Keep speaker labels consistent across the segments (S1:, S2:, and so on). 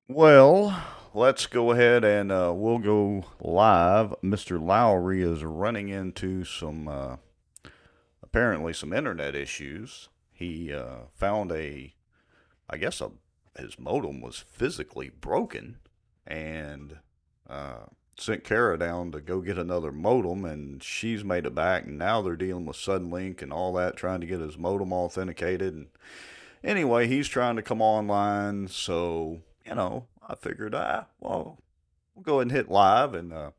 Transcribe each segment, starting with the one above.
S1: Well, let's go ahead and we'll go live. Mr. Lowry is running into apparently some internet issues. He found I guess his modem was physically broken and uh, sent Kara down to go get another modem, and she's made it back, and now they're dealing with Suddenlink and all that, trying to get his modem authenticated. And anyway, he's trying to come online, so I figured, well, we'll go ahead and hit live and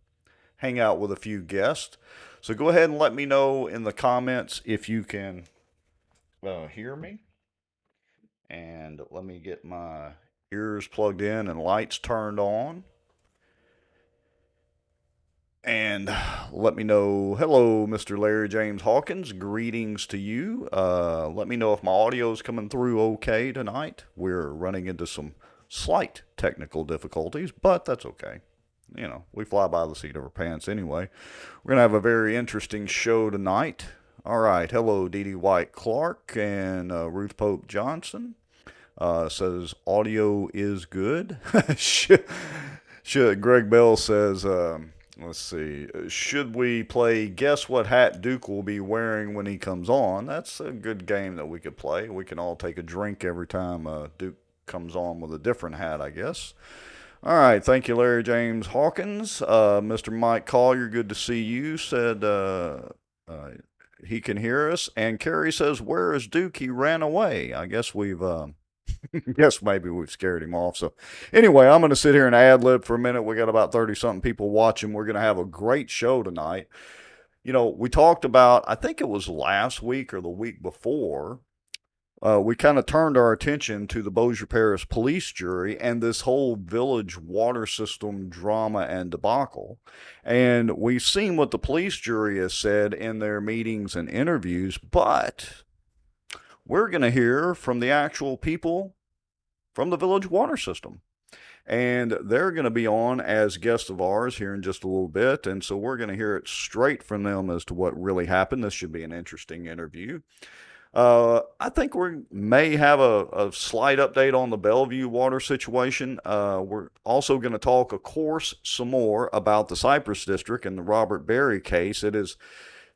S1: hang out with a few guests. So go ahead and let me know in the comments if you can hear me. And let me get my ears plugged in and lights turned on. And let me know. Hello, Mr. Larry James Hawkins. Greetings to you. Let me know if my audio is coming through okay tonight. We're running into some slight technical difficulties, but that's okay. We fly by the seat of our pants anyway. We're going to have a very interesting show tonight. All right. Hello, Dee Dee White Clark and Ruth Pope Johnson. Says audio is good. Greg Bell says, let's see, should we play Guess What Hat Duke will be wearing when he comes on? That's a good game that we could play. We can all take a drink every time Duke comes on with a different hat, I guess. All right, thank you, Larry James Hawkins. Mr. Mike Collier, good to see you. Said he can hear us. And Carrie says, where is Duke? He ran away. I guess we've Yes, maybe we've scared him off. So, anyway, I'm going to sit here and ad lib for a minute. We got about 30 something people watching. We're going to have a great show tonight. We talked about, I think it was last week or the week before, we kind of turned our attention to the Bossier Parish police jury and this whole village water system drama and debacle. And we've seen what the police jury has said in their meetings and interviews, but we're going to hear from the actual people from the village water system. And they're going to be on as guests of ours here in just a little bit. And so we're going to hear it straight from them as to what really happened. This should be an interesting interview. I think we may have a slight update on the Bellevue water situation. We're also going to talk, of course, some more about the Cypress District and the Robert Berry case. It is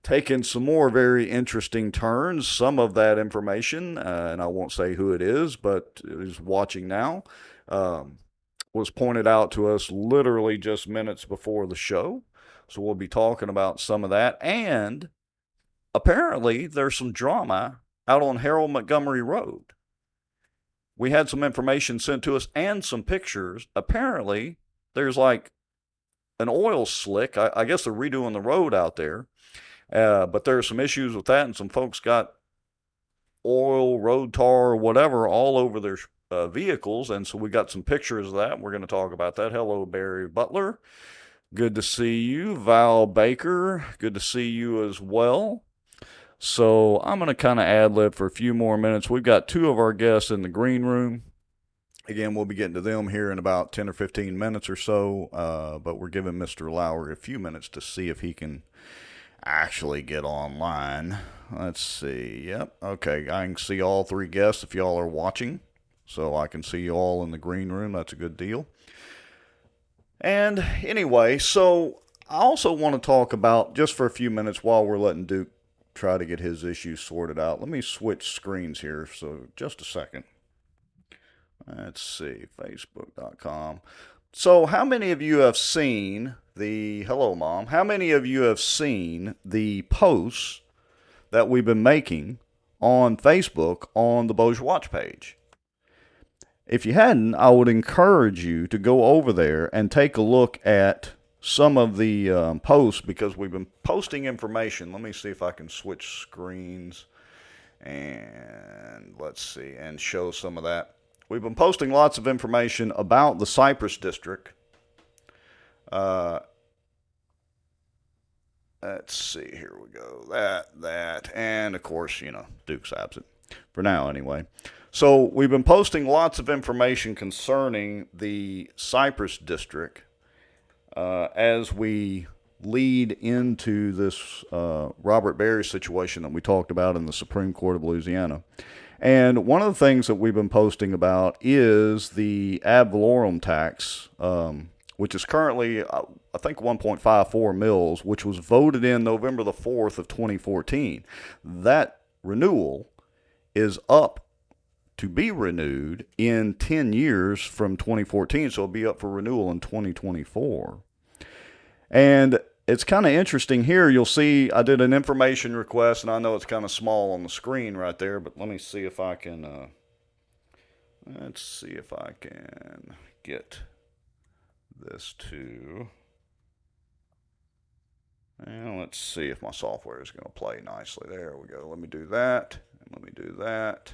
S1: taken some more very interesting turns. Some of that information, and I won't say who it is, but is watching now, was pointed out to us literally just minutes before the show. So we'll be talking about some of that. And apparently there's some drama out on Harold Montgomery Road. We had some information sent to us and some pictures. Apparently there's like an oil slick. I guess they're redoing the road out there. But there are some issues with that, and some folks got oil, road tar, or whatever all over their vehicles, and so we got some pictures of that. We're going to talk about that. Hello, Barry Butler. Good to see you. Val Baker, good to see you as well. So I'm going to kind of ad lib for a few more minutes. We've got two of our guests in the green room. Again, we'll be getting to them here in about 10 or 15 minutes or so, but we're giving Mr. Lowry a few minutes to see if he can actually get online. Let's see. Yep. Okay. I can see all three guests if y'all are watching. So I can see you all in the green room. That's a good deal. And anyway, so I also want to talk about, just for a few minutes while we're letting Duke try to get his issues sorted out. Let me switch screens here. So just a second. Let's see. Facebook.com. So, how many of you have seen hello, Mom, how many of you have seen the posts that we've been making on Facebook on the Bossier Watch page? If you hadn't, I would encourage you to go over there and take a look at some of the posts, because we've been posting information. Let me see if I can switch screens and let's see, and show some of that. We've been posting lots of information about the Cypress District. Let's see, here we go. That, and of course, Duke's absent. For now, anyway. So we've been posting lots of information concerning the Cypress District as we lead into this Robert Berry situation that we talked about in the Supreme Court of Louisiana. And one of the things that we've been posting about is the ad valorem tax, which is currently, I think, 1.54 mils, which was voted in November the 4th of 2014. That renewal is up to be renewed in 10 years from 2014, so it'll be up for renewal in 2024. And it's kind of interesting here. You'll see I did an information request, and I know it's kind of small on the screen right there, but let me see if I can, let's see if I can get this to, and let's see if my software is going to play nicely. There we go. Let me do that, and let me do that.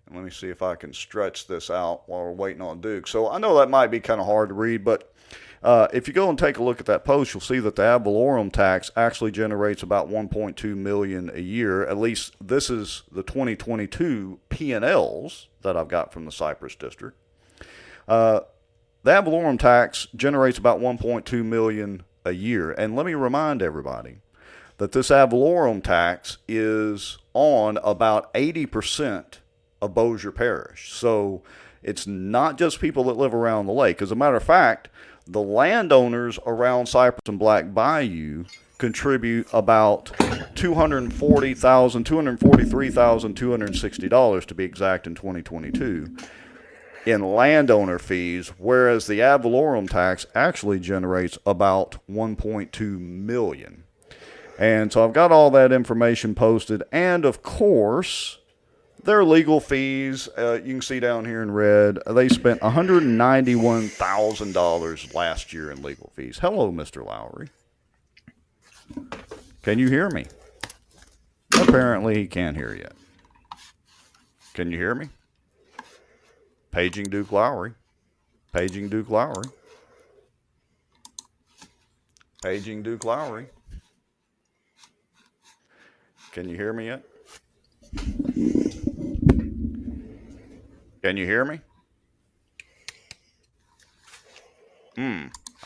S1: And let me see if I can stretch this out while we're waiting on Duke. So I know that might be kind of hard to read, but if you go and take a look at that post, you'll see that the ad valorem tax actually generates about $1.2 million a year. At least this is the 2022 P&Ls that I've got from the Cypress District. The ad valorem tax generates about $1.2 million a year. And let me remind everybody that this ad valorem tax is on about 80% of Bossier Parish. So it's not just people that live around the lake. As a matter of fact, the landowners around Cypress and Black Bayou contribute about $243,260 to be exact in 2022 in landowner fees, whereas the ad valorem tax actually generates about $1.2 million. And so I've got all that information posted, and of course, their legal fees, you can see down here in red, they spent $191,000 last year in legal fees. Hello, Mr. Lowry. Can you hear me? Apparently he can't hear yet. Can you hear me? Paging Duke Lowry. Paging Duke Lowry. Paging Duke Lowry. Can you hear me yet? Can you hear me?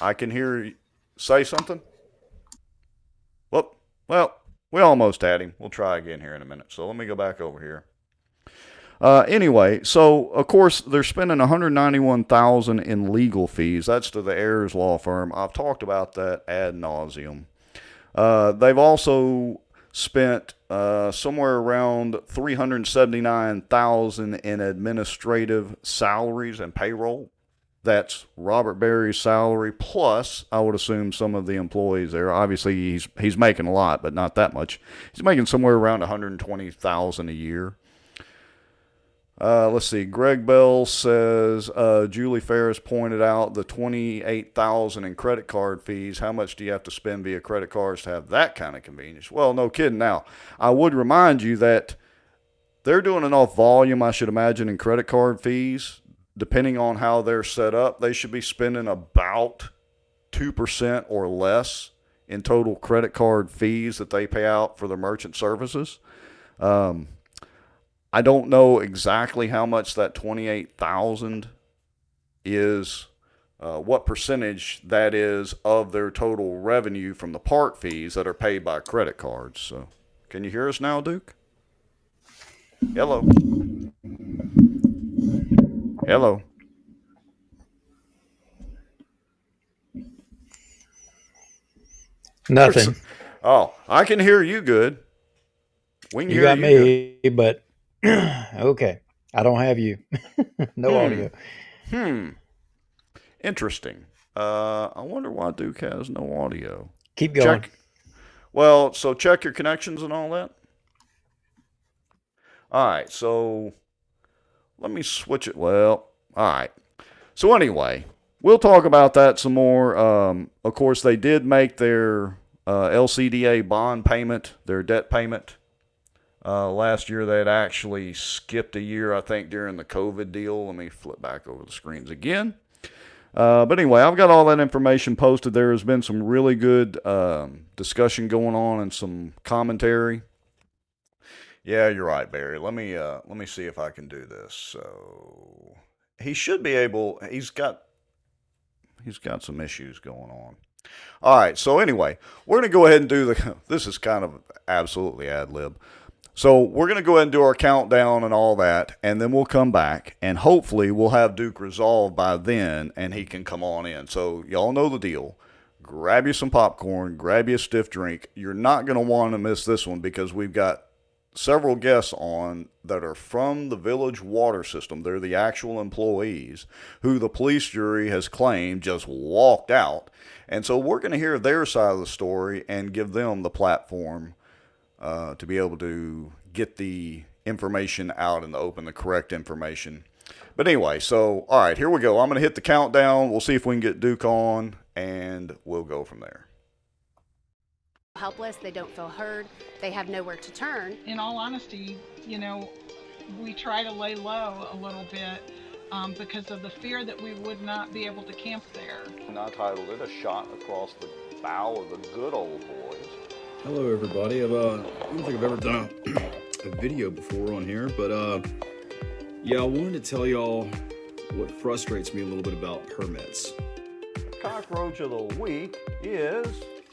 S1: I can hear you. Say something. Whoop. Well, we almost had him. We'll try again here in a minute. So let me go back over here. Anyway, so of course they're spending $191,000 in legal fees. That's to the Ayers law firm. I've talked about that ad nauseum. They've also spent somewhere around $379,000 in administrative salaries and payroll. That's Robert Berry's salary plus, I would assume, some of the employees there. Obviously, he's making a lot, but not that much. He's making somewhere around $120,000 a year. Let's see. Greg Bell says Julie Ferris pointed out the $28,000 in credit card fees. How much do you have to spend via credit cards to have that kind of convenience? Well, no kidding. Now, I would remind you that they're doing enough volume, I should imagine, in credit card fees. Depending on how they're set up, they should be spending about 2% or less in total credit card fees that they pay out for their merchant services. I don't know exactly how much that $28,000 is, what percentage that is of their total revenue from the park fees that are paid by credit cards. So, can you hear us now, Duke? Hello. Hello.
S2: Nothing.
S1: Oh, I can hear you good. We can
S2: You
S1: hear
S2: got
S1: you
S2: me, but okay. I don't have you. No audio.
S1: Interesting. I wonder why Duke has no audio.
S2: Keep going.
S1: Well, so check your connections and all that. All right, so let me switch it. Well, all right. So anyway, we'll talk about that some more. Of course, they did make their LCDA bond payment, their debt payment. Last year, they had actually skipped a year, I think, during the COVID deal. Let me flip back over the screens again. But anyway, I've got all that information posted. There has been some really good discussion going on and some commentary. Yeah, you're right, Barry. Let me see if I can do this. So he should be able. He's got some issues going on. All right. So anyway, we're gonna go ahead and do the. This is kind of absolutely ad lib. So we're going to go ahead and do our countdown and all that, and then we'll come back, and hopefully we'll have Duke resolved by then, and he can come on in. So y'all know the deal. Grab you some popcorn, grab you a stiff drink. You're not going to want to miss this one because we've got several guests on that are from the village water system. They're the actual employees who the police jury has claimed just walked out. And so we're going to hear their side of the story and give them the platform to be able to get the information out in the open, the correct information. But anyway, so, all right, here we go. I'm going to hit the countdown. We'll see if we can get Duke on, and we'll go from there.
S3: Helpless, they don't feel heard, they have nowhere to turn.
S4: In all honesty, we try to lay low a little bit because of the fear that we would not be able to camp there.
S1: And I titled it A Shot Across the Bow of the Good Old Boys.
S5: Hello everybody. I don't think I've ever done a video before on here, but yeah, I wanted to tell y'all what frustrates me a little bit about permits.
S1: Cockroach of the week is,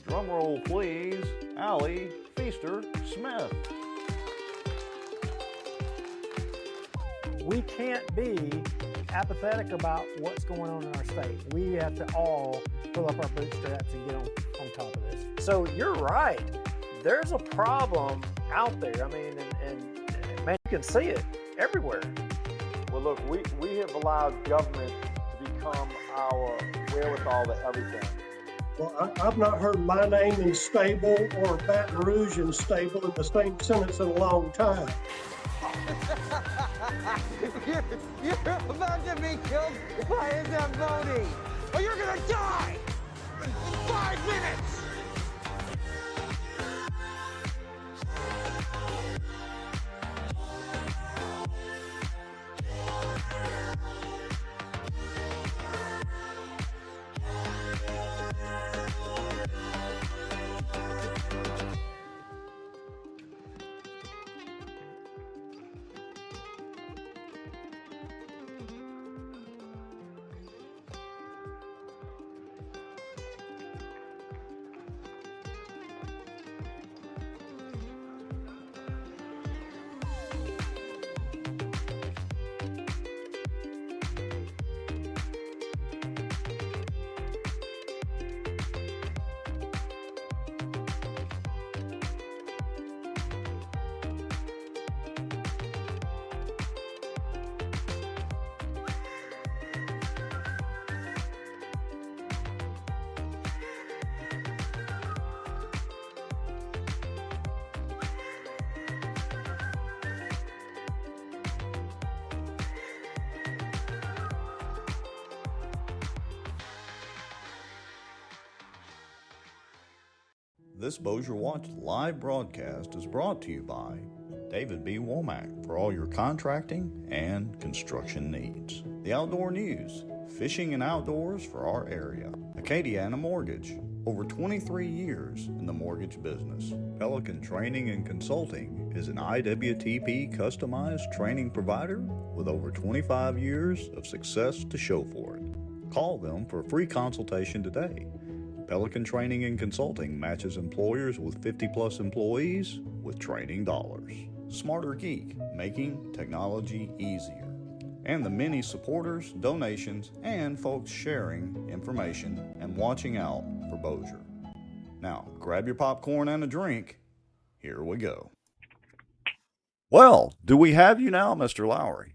S1: drumroll please, Allie Feaster Smith.
S6: We can't be apathetic about what's going on in our state. We have to all pull up our bootstraps and get on top of this. So you're right. There's a problem out there. I mean, and man, you can see it everywhere.
S7: Well, look, we have allowed government to become our wherewithal to everything.
S8: Well, I've not heard my name in stable or Baton Rouge in stable in the same sentence in a long time.
S9: You're about to be killed by a Zamboni, or you're gonna die in 5 minutes.
S1: This Bossier Watch live broadcast is brought to you by David B. Womack for all your contracting and construction needs. The Outdoor News, fishing and outdoors for our area. Acadiana Mortgage, over 23 years in the mortgage business. Pelican Training and Consulting is an IWTP customized training provider with over 25 years of success to show for it. Call them for a free consultation today. Pelican Training and Consulting matches employers with 50-plus employees with training dollars. Smarter Geek, making technology easier. And the many supporters, donations, and folks sharing information and watching out for Bossier. Now, grab your popcorn and a drink. Here we go. Well, do we have you now, Mr. Lowry?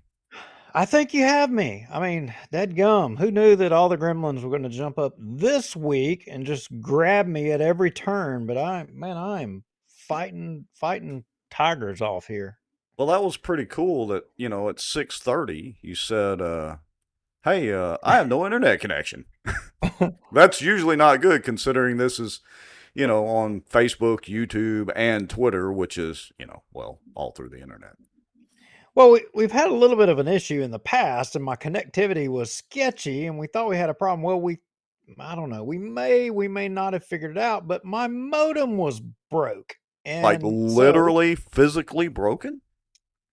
S2: I think you have me. I mean, dadgum, who knew that all the gremlins were going to jump up this week and just grab me at every turn? But I'm fighting tigers off here.
S1: Well, that was pretty cool that, at 6:30 you said, hey, I have no internet connection. That's usually not good considering this is, on Facebook, YouTube, and Twitter, which is, all through the internet.
S2: Well, we've had a little bit of an issue in the past, and my connectivity was sketchy, and we thought we had a problem. Well, I don't know. We may not have figured it out, but my modem was broke. And
S1: like literally physically broken?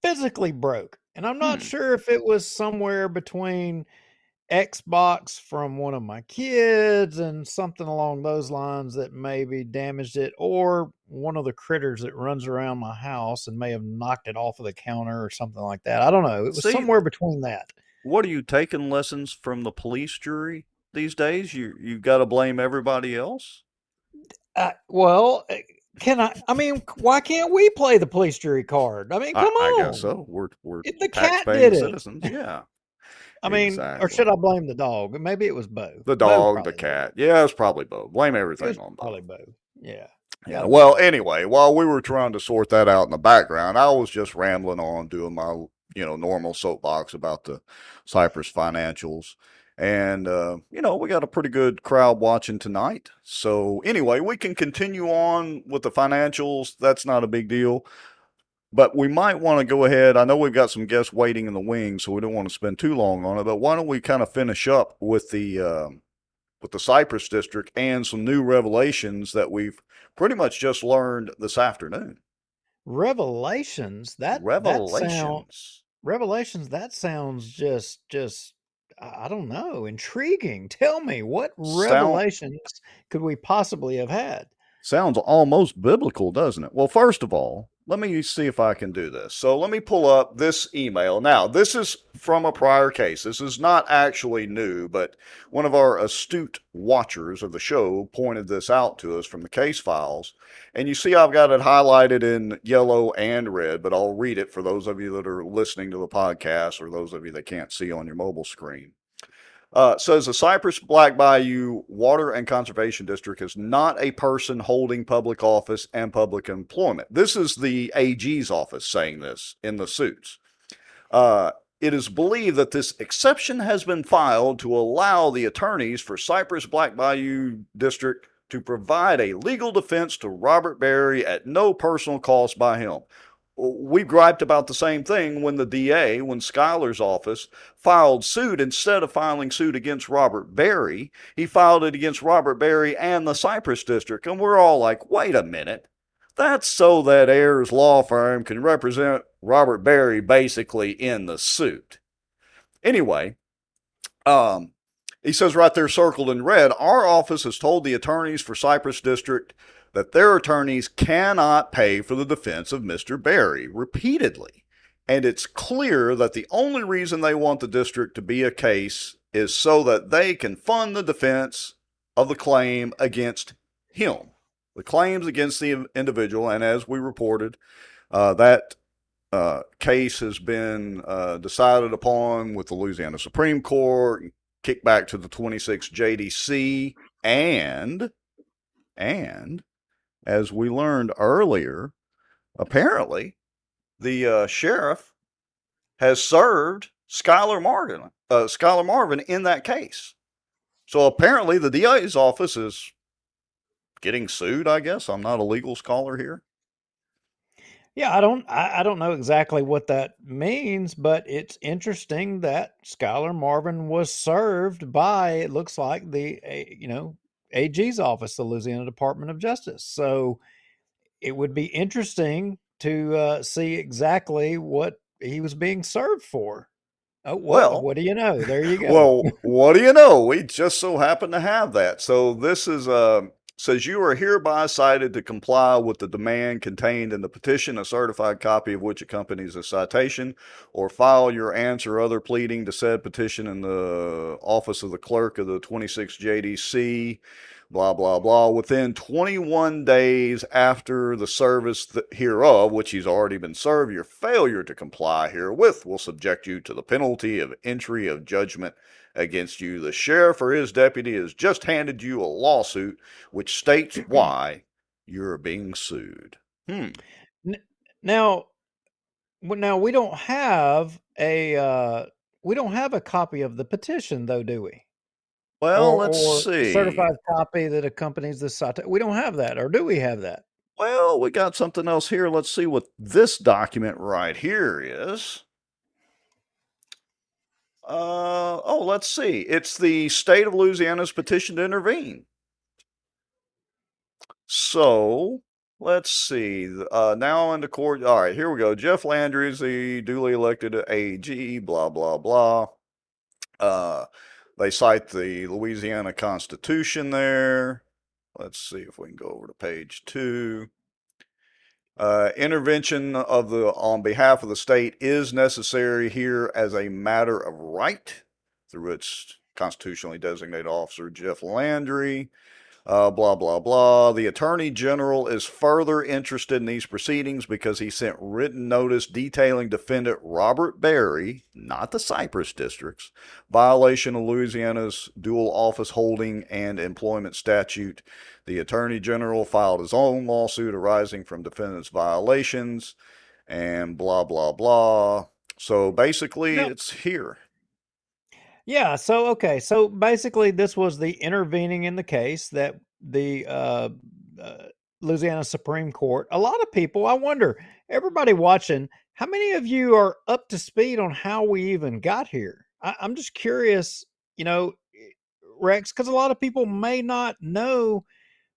S2: Physically broke. And I'm not sure if it was somewhere between Xbox from one of my kids and something along those lines that maybe damaged it, or one of the critters that runs around my house and may have knocked it off of the counter or something like that. I don't know. It was
S1: See,
S2: somewhere between that.
S1: what are you taking lessons from the police jury these days? You got to blame everybody else?
S2: Well, can I? I mean, why can't we play the police jury card? I mean, come
S1: I
S2: on.
S1: guess so. We're
S2: The cat
S1: tax-paying
S2: did it.
S1: citizens. Yeah.
S2: I mean, or should I blame the dog? Maybe it was Bo.
S1: The
S2: Bo
S1: dog, the
S2: probably
S1: cat. Yeah, it's probably Bo. Blame
S2: It
S1: everything
S2: was
S1: on Bo.
S2: probably Bo. Yeah.
S1: Yeah. Well, anyway, while we were trying to sort that out in the background, I was just rambling on, doing my normal soapbox about the Cypress financials. And, we got a pretty good crowd watching tonight. So anyway, we can continue on with the financials. That's not a big deal. But we might want to go ahead. I know we've got some guests waiting in the wings, so we don't want to spend too long on it. But why don't we kind of finish up with the Cypress district and some new revelations that we've pretty much just learned this afternoon.
S2: Revelations? Revelations, that sounds just I don't know, intriguing. Tell me, what revelations could we possibly have had?
S1: Sounds almost biblical, doesn't it? Well, first of all, let me see if I can do this. So let me pull up this email. Now, this is from a prior case. This is not actually new, but one of our astute watchers of the show pointed this out to us from the case files. And you see I've got it highlighted in yellow and red, but I'll read it for those of you that are listening to the podcast or those of you that can't see on your mobile screen. Says the Cypress Black Bayou Water and Conservation District is not a person holding public office and public employment. This is the AG's office saying this in the suits. It is believed that this exception has been filed to allow the attorneys for Cypress Black Bayou District to provide a legal defense to Robert Berry at no personal cost by him. We griped about the same thing when the DA, when Schuyler's office filed suit. Instead of filing suit against Robert Berry, he filed it against Robert Berry and the Cypress District. And we're all like, wait a minute. That's so that Ayers Law Firm can represent Robert Berry basically in the suit. Anyway, he says right there circled in red, our office has told the attorneys for Cypress District that their attorneys cannot pay for the defense of Mr. Berry repeatedly. And it's clear that the only reason they want the district to be a case is so that they can fund the defense of the claim against him. The claims against the individual, and as we reported, that case has been decided upon with the Louisiana Supreme Court, kicked back to the 26 JDC, and as we learned earlier, apparently the sheriff has served Schuyler Marvin in that case. So apparently the DA's office is getting sued, I guess. I'm not a legal scholar here.
S2: Yeah, I don't know exactly what that means, but it's interesting that Schuyler Marvin was served by, it looks like, the AG's office, the Louisiana Department of Justice. So it would be interesting to see exactly what he was being served for. Oh, well, what do you know? There you go.
S1: Well, what do you know? We just so happen to have that. So this is says you are hereby cited to comply with the demand contained in the petition, a certified copy of which accompanies a citation, or file your answer or other pleading to said petition in the office of the clerk of the 26 JDC, blah, blah, blah, within 21 days after the service hereof, which he's already been served. Your failure to comply herewith will subject you to the penalty of entry of judgment against you. The sheriff or his deputy has just handed you a lawsuit which states why you're being sued.
S2: Now we don't have a copy of the petition, though, do we?
S1: Well, let's see.
S2: Certified copy that accompanies the citation. We don't have that, or do we have that?
S1: Well, we got something else here. Let's see what this document right here is. Let's see. It's the state of Louisiana's petition to intervene. So, let's see. Now into court. All right, here we go. Jeff Landry is the duly elected AG, blah, blah, blah. They cite the Louisiana Constitution there. Let's see if we can go over to page 2. Intervention on behalf of the state is necessary here as a matter of right through its constitutionally designated officer, Jeff Landry. Blah, blah, blah. The Attorney General is further interested in these proceedings because he sent written notice detailing defendant Robert Berry, not the Cypress districts, violation of Louisiana's dual office holding and employment statute. The Attorney General filed his own lawsuit arising from defendant's violations and blah, blah, blah. So basically, it's here.
S2: Yeah. So, okay. So basically, this was the intervening in the case that the Louisiana Supreme Court, a lot of people, I wonder, everybody watching, how many of you are up to speed on how we even got here? I'm just curious, Rex, because a lot of people may not know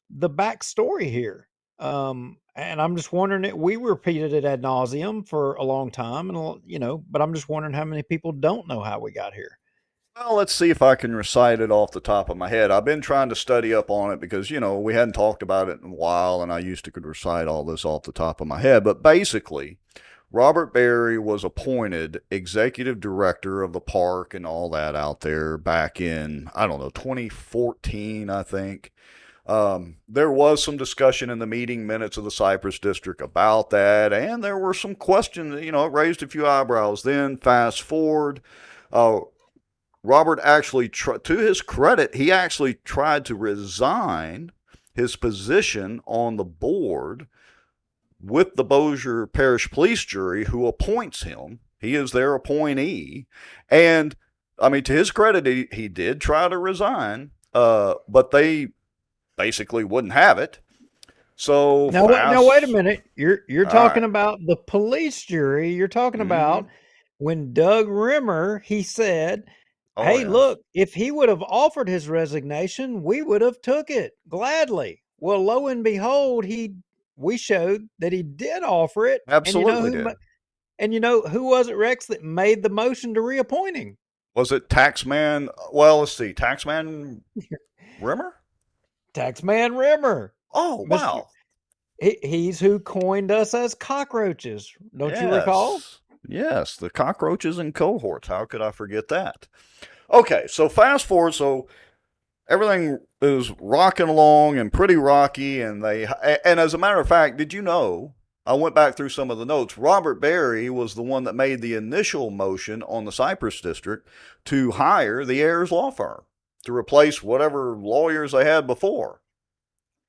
S2: the backstory here. And I'm just wondering it. We repeated it ad nauseum for a long time, and but I'm just wondering how many people don't know how we got here.
S1: Well, let's see if I can recite it off the top of my head. I've been trying to study up on it because, we hadn't talked about it in a while, and I used to could recite all this off the top of my head. But basically, Robert Berry was appointed executive director of the park and all that out there back in, 2014, I think. There was some discussion in the meeting minutes of the Cypress District about that, and there were some questions, it raised a few eyebrows. Then, fast forward, Robert actually, to his credit, he actually tried to resign his position on the board with the Bossier Parish Police Jury, who appoints him. He is their appointee. And, to his credit, he did try to resign, but they basically wouldn't have it. So
S2: now wait a minute. You're talking about the police jury. You're talking about when Doug Rimmer, he said, hey, look, if he would have offered his resignation, we would have took it gladly. Well, lo and behold, we showed that he did offer it.
S1: Absolutely did.
S2: And who was it, Rex, that made the motion to reappoint him?
S1: Was it Taxman? Well, let's see. Taxman Rimmer?
S2: Taxman Rimmer.
S1: Oh, wow.
S2: He's who coined us as cockroaches. Don't you recall?
S1: Yes, the cockroaches and cohorts. How could I forget that? Okay, so fast forward. So everything is rocking along and pretty rocky. And as a matter of fact, did you know, I went back through some of the notes. Robert Berry was the one that made the initial motion on the Cypress District to hire the Ayers Law Firm to replace whatever lawyers they had before.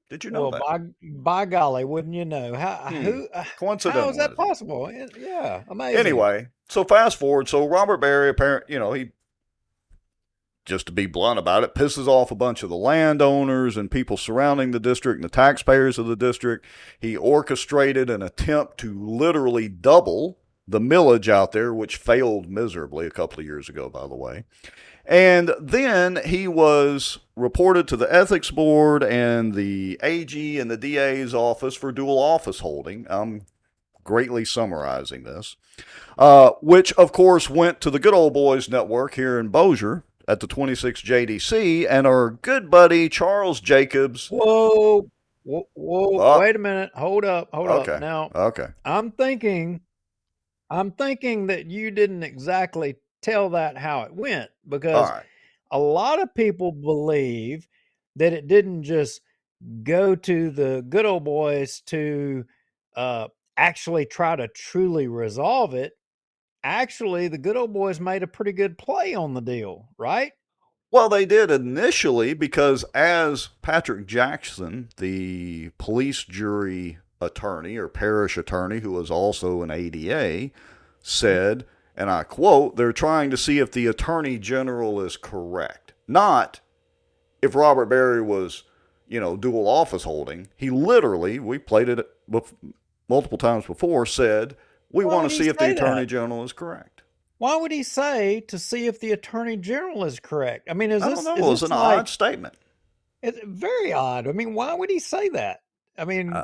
S1: Did you know that?
S2: Well, by golly, wouldn't you know?
S1: Coincidental.
S2: How is that possible? Yeah, amazing.
S1: Anyway, so fast forward. So Robert Berry, apparently, he, just to be blunt about it, pisses off a bunch of the landowners and people surrounding the district and the taxpayers of the district. He orchestrated an attempt to literally double the millage out there, which failed miserably a couple of years ago, by the way. And then he was reported to the ethics board and the AG and the DA's office for dual office holding. I'm greatly summarizing this, which, of course, went to the Good Old Boys Network here in Bossier at the 26 JDC, and our good buddy Charles Jacobs.
S2: Whoa, wait a minute. Hold up. Now, I'm thinking that you didn't exactly tell that how it went, because a lot of people believe that it didn't just go to the Good Old Boys to actually try to truly resolve it. Actually, the Good Old Boys made a pretty good play on the deal, right?
S1: Well, they did initially, because as Patrick Jackson, the police jury attorney or parish attorney, who was also an ADA, said, and I quote, they're trying to see if the attorney general is correct. Not if Robert Berry was, dual office holding. He literally, we played it multiple times before, said, we want to see if the attorney general is correct.
S2: Why would he say to see if the attorney general is correct? I mean,
S1: I don't know. It was an odd statement.
S2: It's very odd. I mean, why would he say that? I mean,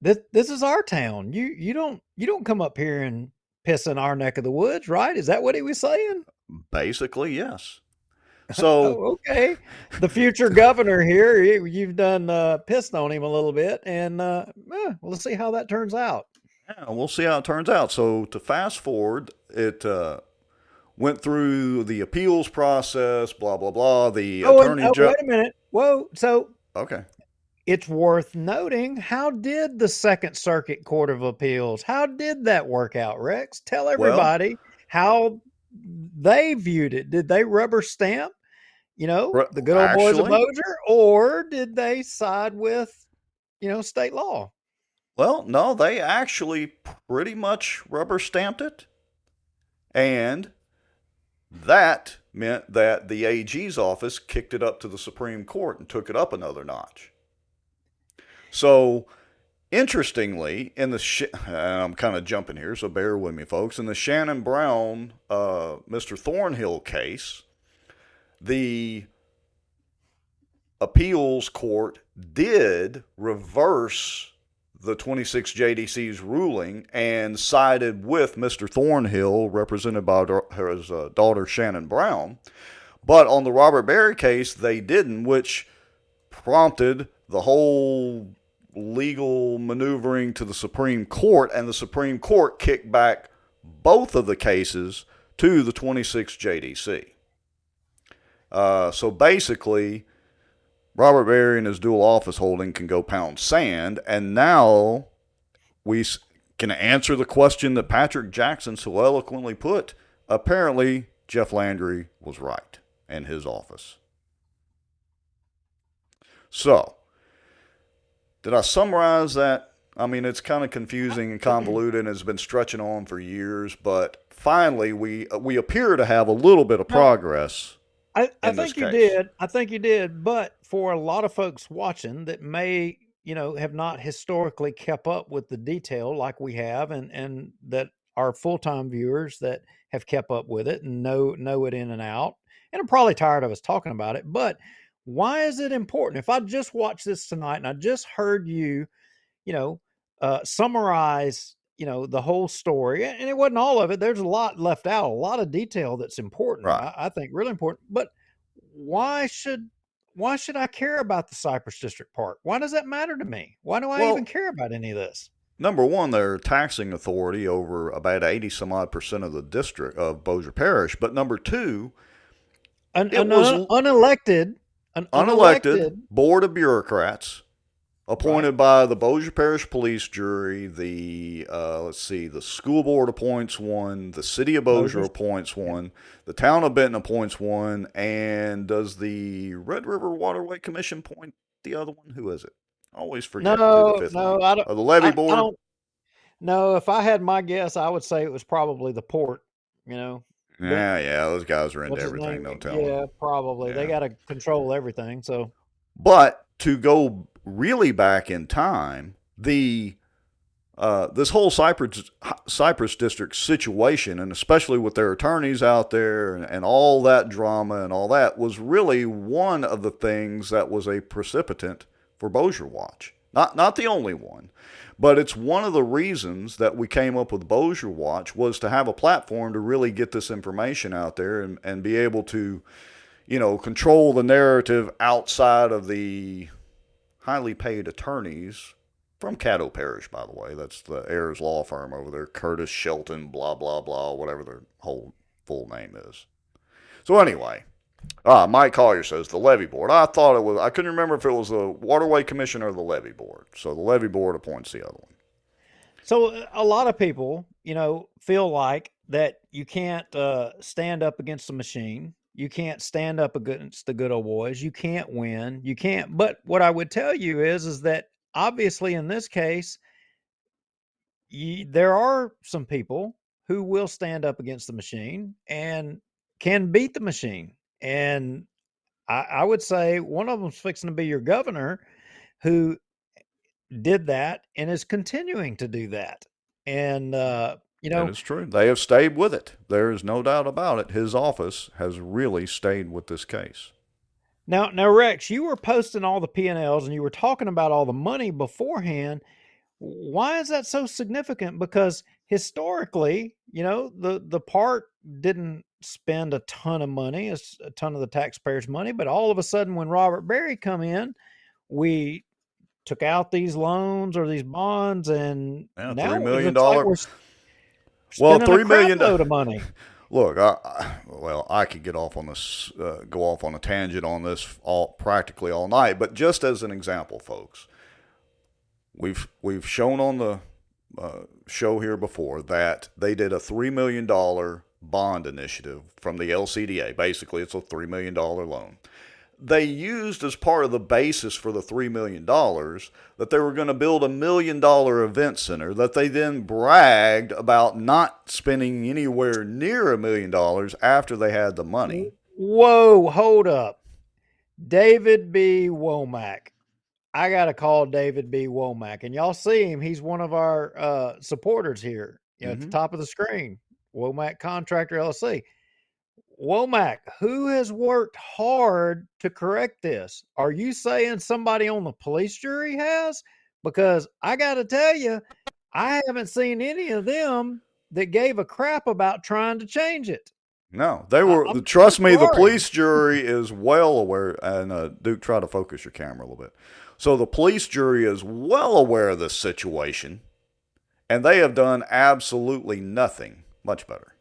S2: this is our town. You don't come up here and piss in our neck of the woods, right? Is that what he was saying?
S1: Basically, yes. So,
S2: Oh, okay. The future governor here, you've done pissed on him a little bit, and we'll see how that turns out.
S1: yeah, we'll see how it turns out. So, to fast forward, it went through the appeals process, blah, blah, blah. The attorney general.
S2: Wait a minute. Whoa. So
S1: Okay.
S2: it's worth noting, how did the Second Circuit Court of Appeals, how did that work out, Rex? Tell everybody how they viewed it. Did they rubber stamp, the good old boys of
S1: actually,
S2: Bossier, or did they side with, state law?
S1: well, no, they actually pretty much rubber stamped it. And that meant that the AG's office kicked it up to the Supreme Court and took it up another notch. So, interestingly, in the I'm kind of jumping here, so bear with me, folks. In the Shannon Brown, Mr. Thornhill case, the appeals court did reverse the 26 JDC's ruling and sided with Mr. Thornhill, represented by his daughter Shannon Brown. But on the Robert Berry case, they didn't, which prompted the whole legal maneuvering to the Supreme Court, and the Supreme Court kicked back both of the cases to the 26 JDC. So basically, Robert Berry and his dual office holding can go pound sand, and now we can answer the question that Patrick Jackson so eloquently put. Apparently, Jeff Landry was right in his office. So, did I summarize that? I mean, it's kind of confusing and convoluted and has been stretching on for years, but finally we appear to have a little bit of progress.
S2: I think you did. I think you did. But for a lot of folks watching that may, have not historically kept up with the detail like we have, and that are full-time viewers that have kept up with it and know it in and out, and are probably tired of us talking about it. But why is it important? If I just watched this tonight and I just heard you, summarize, the whole story, and it wasn't all of it. There's a lot left out, a lot of detail that's important.
S1: Right.
S2: I think really important. But why should I care about the Cypress District part? Why does that matter to me? Why do I even care about any of this?
S1: Number one, they're taxing authority over about 80 some odd % of the district of Bossier Parish. But number two,
S2: an unelected
S1: board of bureaucrats appointed by the Bossier Parish Police Jury. The the school board appoints one, the city of Bossier appoints one, the town of Benton appoints one, and does the Red River Waterway Commission appoint the other one? Who is it? I always forget.
S2: No,
S1: the
S2: I don't.
S1: Or the levy board.
S2: No, if I had my guess, I would say it was probably the port.
S1: Yeah, those guys are into everything. No telling.
S2: Yeah, probably. Yeah. They got to control everything. So,
S1: but to go really back in time, this whole Cypress District situation, and especially with their attorneys out there and all that drama and all that, was really one of the things that was a precipitant for Bossier Watch. Not the only one, but it's one of the reasons that we came up with Bossier Watch, was to have a platform to really get this information out there and be able to, control the narrative outside of the highly paid attorneys from Caddo Parish, by the way. That's the Ayers law firm over there, Curtis Shelton, blah, blah, blah, whatever their whole full name is. So anyway, Mike Collier says the levy board. I couldn't remember if it was the Waterway Commission or the levy board. So the levy board appoints the other one.
S2: So a lot of people, feel like that you can't stand up against the machine. You can't stand up against the good old boys. You can't win. You can't. But what I would tell you is that obviously in this case, there are some people who will stand up against the machine and can beat the machine. And I would say one of them's fixing to be your governor, who did that and is continuing to do that. And,
S1: that is true. They have stayed with it. There is no doubt about it. His office has really stayed with this case.
S2: Now, Rex, you were posting all the P&Ls and you were talking about all the money beforehand. Why is that so significant? Because historically, the part didn't spend a ton of money, a ton of the taxpayers' money. But all of a sudden, when Robert Berry come in, we took out these loans or these bonds, and
S1: Yeah,
S2: now
S1: $3
S2: it
S1: million.
S2: looks like we're
S1: Well,
S2: spending a
S1: $3
S2: crap
S1: million.
S2: load of money.
S1: Look, I could get off on this, go off on a tangent on this practically all night. But just as an example, folks, we've shown on the show here before that they did a $3 million bond initiative from the LCDA. Basically, it's a $3 million loan. They used as part of the basis for the $3 million that they were going to build $1 million event center, that they then bragged about not spending anywhere near $1 million after they had the money.
S2: Whoa, hold up. David B. Womack. I got to call David B. Womack. And y'all see him. He's one of our supporters here at the top of the screen. Womack Contractor LLC. Womack, who has worked hard to correct this? Are you saying somebody on the police jury has? Because I got to tell you, I haven't seen any of them that gave a crap about trying to change it.
S1: No, they were. Trust me, the police jury is well aware. And Duke, try to focus your camera a little bit. So the police jury is well aware of this situation, and they have done absolutely nothing. Much better.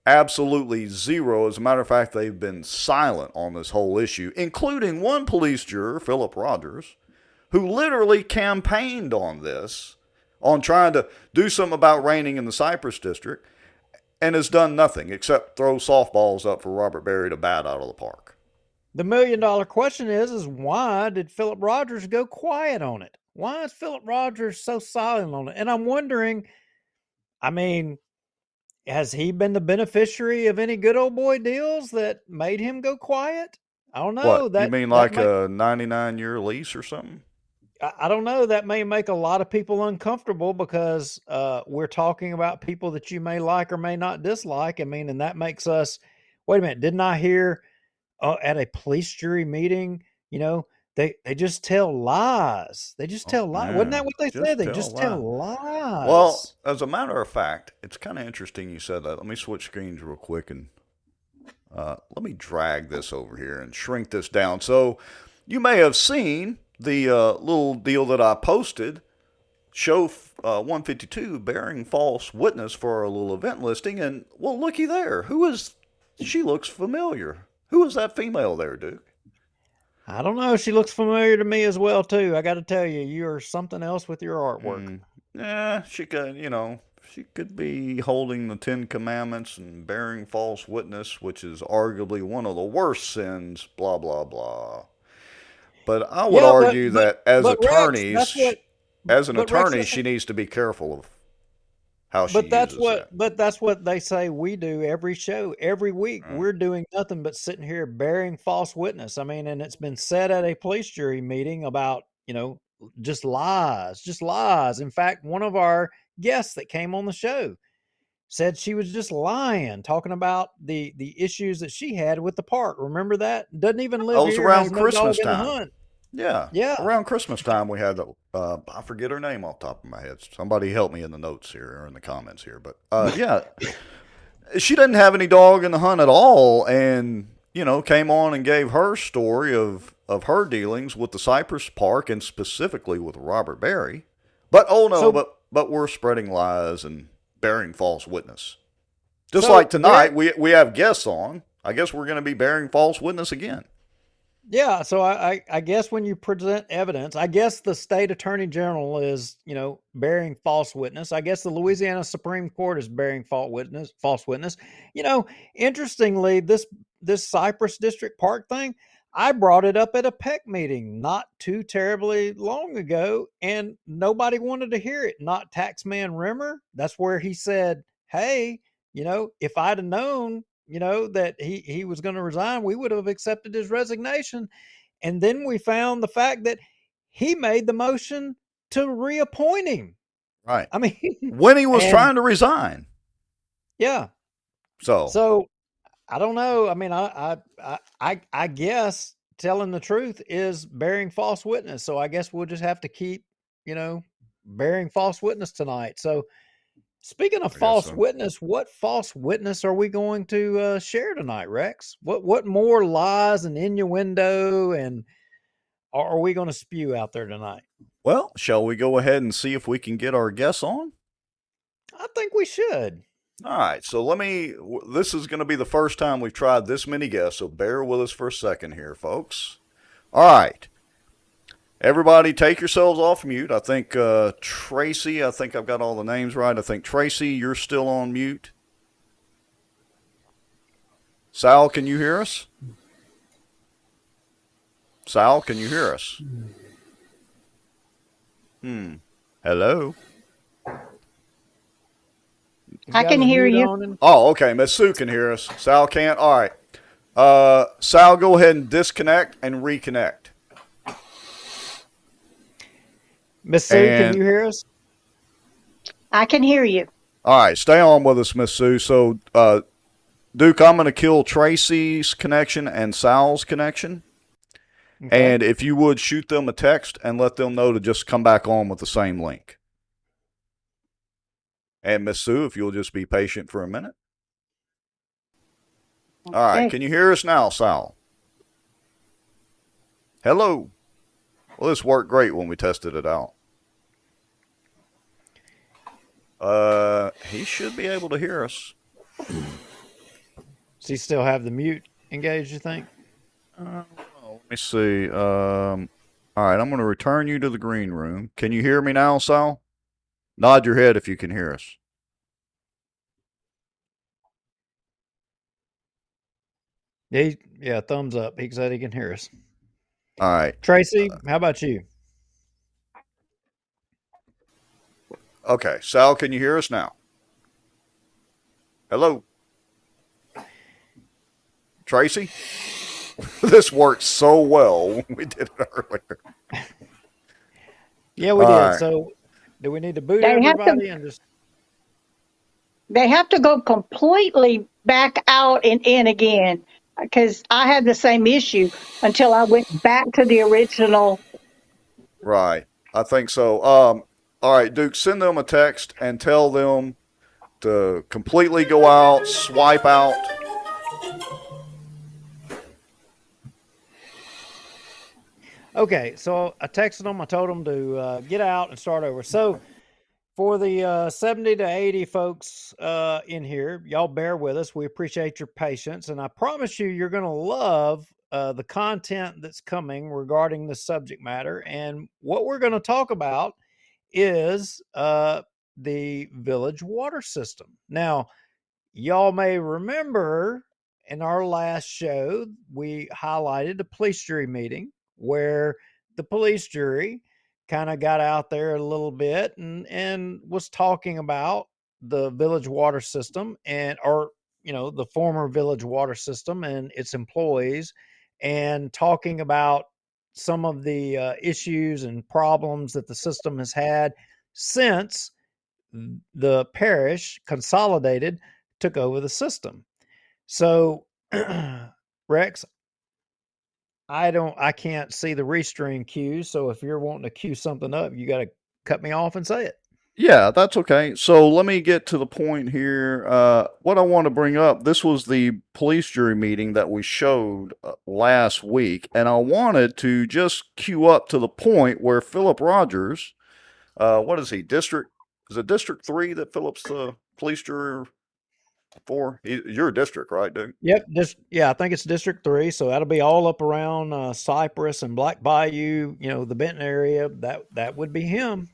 S1: Absolutely zero. As a matter of fact, they've been silent on this whole issue, including one police juror, Philip Rogers, who literally campaigned on this, on trying to do something about raining in the Cypress district, and has done nothing except throw softballs up for Robert Berry to bat out of the park.
S2: The $1 million question is why did Philip Rogers go quiet on it? Why is Philip Rogers so silent on it? And I'm wondering, I mean, has he been the beneficiary of any good old boy deals that made him go quiet? I don't know.
S1: What, you mean like a 99-year lease or something?
S2: I don't know. That may make a lot of people uncomfortable because we're talking about people that you may like or may not dislike. I mean, and that makes us, wait a minute, didn't I hear at a police jury meeting, they just tell lies. They just tell lies. Wasn't that what they said? They just tell lies.
S1: Well, as a matter of fact, it's kind of interesting you said that. Let me switch screens real quick and let me drag this over here and shrink this down. So you may have seen the little deal that I posted, show 152 bearing false witness for our little event listing. And, well, looky there. She looks familiar. Who is that female there, Duke?
S2: I don't know. She looks familiar to me as well, too. I got to tell you, you're something else with your artwork.
S1: Yeah, she could be holding the 10 Commandments and bearing false witness, which is arguably one of the worst sins, blah, blah, blah. But I would argue that as attorneys, Rex, she needs to be careful of how she uses that.
S2: But that's what they say we do every show, every week.
S1: Right.
S2: We're doing nothing but sitting here bearing false witness. I mean, and it's been said at a police jury meeting about, just lies, just lies. In fact, one of our guests that came on the show said she was just lying, talking about the issues that she had with the park. Remember that? Doesn't even live here.
S1: Around Christmas time.
S2: Hunt.
S1: Yeah. Around Christmas time, we had I forget her name off the top of my head. Somebody help me in the notes here or in the comments here. But yeah, she didn't have any dog in the hunt at all, and came on and gave her story of her dealings with the Cypress Park and specifically with Robert Berry. But but we're spreading lies and bearing false witness. Just like tonight, we have guests on. I guess we're going to be bearing false witness again.
S2: Yeah, so I guess when you present evidence, I guess the state attorney general is, bearing false witness. I guess the Louisiana Supreme Court is bearing false witness. Interestingly, this Cypress District Park thing, I brought it up at a PEC meeting not too terribly long ago, and nobody wanted to hear it. Not Taxman Rimmer. That's where he said, hey, if I'd have known that he was going to resign, we would have accepted his resignation. And then we found the fact that he made the motion to reappoint him.
S1: Right.
S2: I mean,
S1: when he was trying to resign.
S2: Yeah.
S1: So
S2: I don't know. I mean, I guess telling the truth is bearing false witness. So I guess we'll just have to keep, bearing false witness tonight. So Speaking of false witness, what false witness are we going to share tonight, Rex? What more lies and innuendo and are we going to spew out there tonight?
S1: Well, shall we go ahead and see if we can get our guests on?
S2: I think we should.
S1: All right, so this is going to be the first time we've tried this many guests, so bear with us for a second here, folks. All right. Everybody take yourselves off mute. I think Tracy, I think I've got all the names right. I think Tracy, you're still on mute. Sal, can you hear us? Sal, can you hear us? Hello?
S10: I can hear you.
S1: Oh, okay. Miss Sue can hear us. Sal can't? All right. Sal, go ahead and disconnect and reconnect.
S2: Miss Sue, can you hear us?
S10: I can hear you.
S1: All right. Stay on with us, Miss Sue. So, Duke, I'm going to kill Tracy's connection and Sal's connection. Okay. And if you would shoot them a text and let them know to just come back on with the same link. And Miss Sue, if you'll just be patient for a minute. Okay. All right. Can you hear us now, Sal? Hello. Well, this worked great when we tested it out. He should be able to hear us.
S2: Does he still have the mute engaged, you think?
S1: Let me see. All right, I'm going to return you to the green room. Can you hear me now, Sal? Nod your head if you can hear us.
S2: Yeah, thumbs up. He said he can hear us.
S1: All right.
S2: Tracy, how about you?
S1: Okay, Sal, can you hear us now? Hello? Tracy? This worked so well when we did it earlier.
S2: Yeah, we did. Right. So, do we need to boot everybody and just...
S10: They have to go completely back out and in again, because I had the same issue until I went back to the original.
S1: Right. I think so. All right, Duke, send them a text and tell them to completely go out, swipe out.
S2: Okay, so I texted them. I told them to get out and start over. So for the 70 to 80 folks in here, y'all bear with us. We appreciate your patience. And I promise you're going to love the content that's coming regarding the subject matter. And what we're going to talk about is the village water system. Now, y'all may remember in our last show, we highlighted a police jury meeting where the police jury kind of got out there a little bit and was talking about the village water system or the former village water system and its employees, and talking about some of the issues and problems that the system has had since the parish consolidated took over the system. So Rex, I can't see the restream cue. So if you're wanting to cue something up, you got to cut me off and say it.
S1: Yeah, that's okay. So let me get to the point here. What I want to bring up, this was the police jury meeting that we showed last week. And I wanted to just cue up to the point where Philip Rogers, what is he? Is it District 3 that Philip's the police juror for? Your district, right, Duke?
S2: Yep. I think it's District 3. So that'll be all up around Cypress and Black Bayou, the Benton area. That would be him.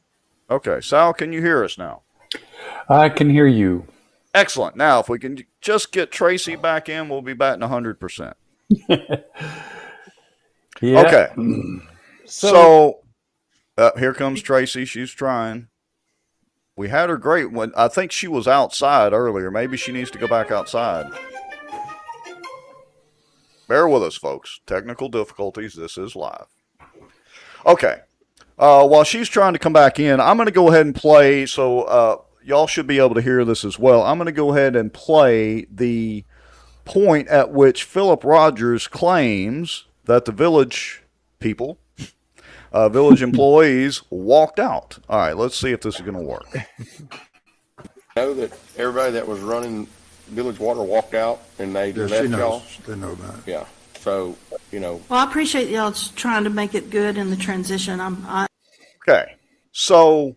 S1: Okay. Sal, can you hear us now?
S11: I can hear you.
S1: Excellent. Now, if we can just get Tracy back in, we'll be batting 100%.
S11: Yeah.
S1: Okay. So here comes Tracy. She's trying. We had her great when I think she was outside earlier. Maybe she needs to go back outside. Bear with us, folks. Technical difficulties. This is live. Okay. While she's trying to come back in, I'm going to go ahead and play. So y'all should be able to hear this as well. I'm going to go ahead and play the point at which Philip Rogers claims that the village people, village employees walked out. All right, let's see if this is going to work.
S12: know that everybody that was running Village Water walked out and they
S13: Yeah,
S12: left
S13: she knows.
S12: y'all?
S13: They know that.
S12: Yeah. So, you know.
S14: Well, I appreciate y'all trying to make it good in the transition.
S1: Okay. So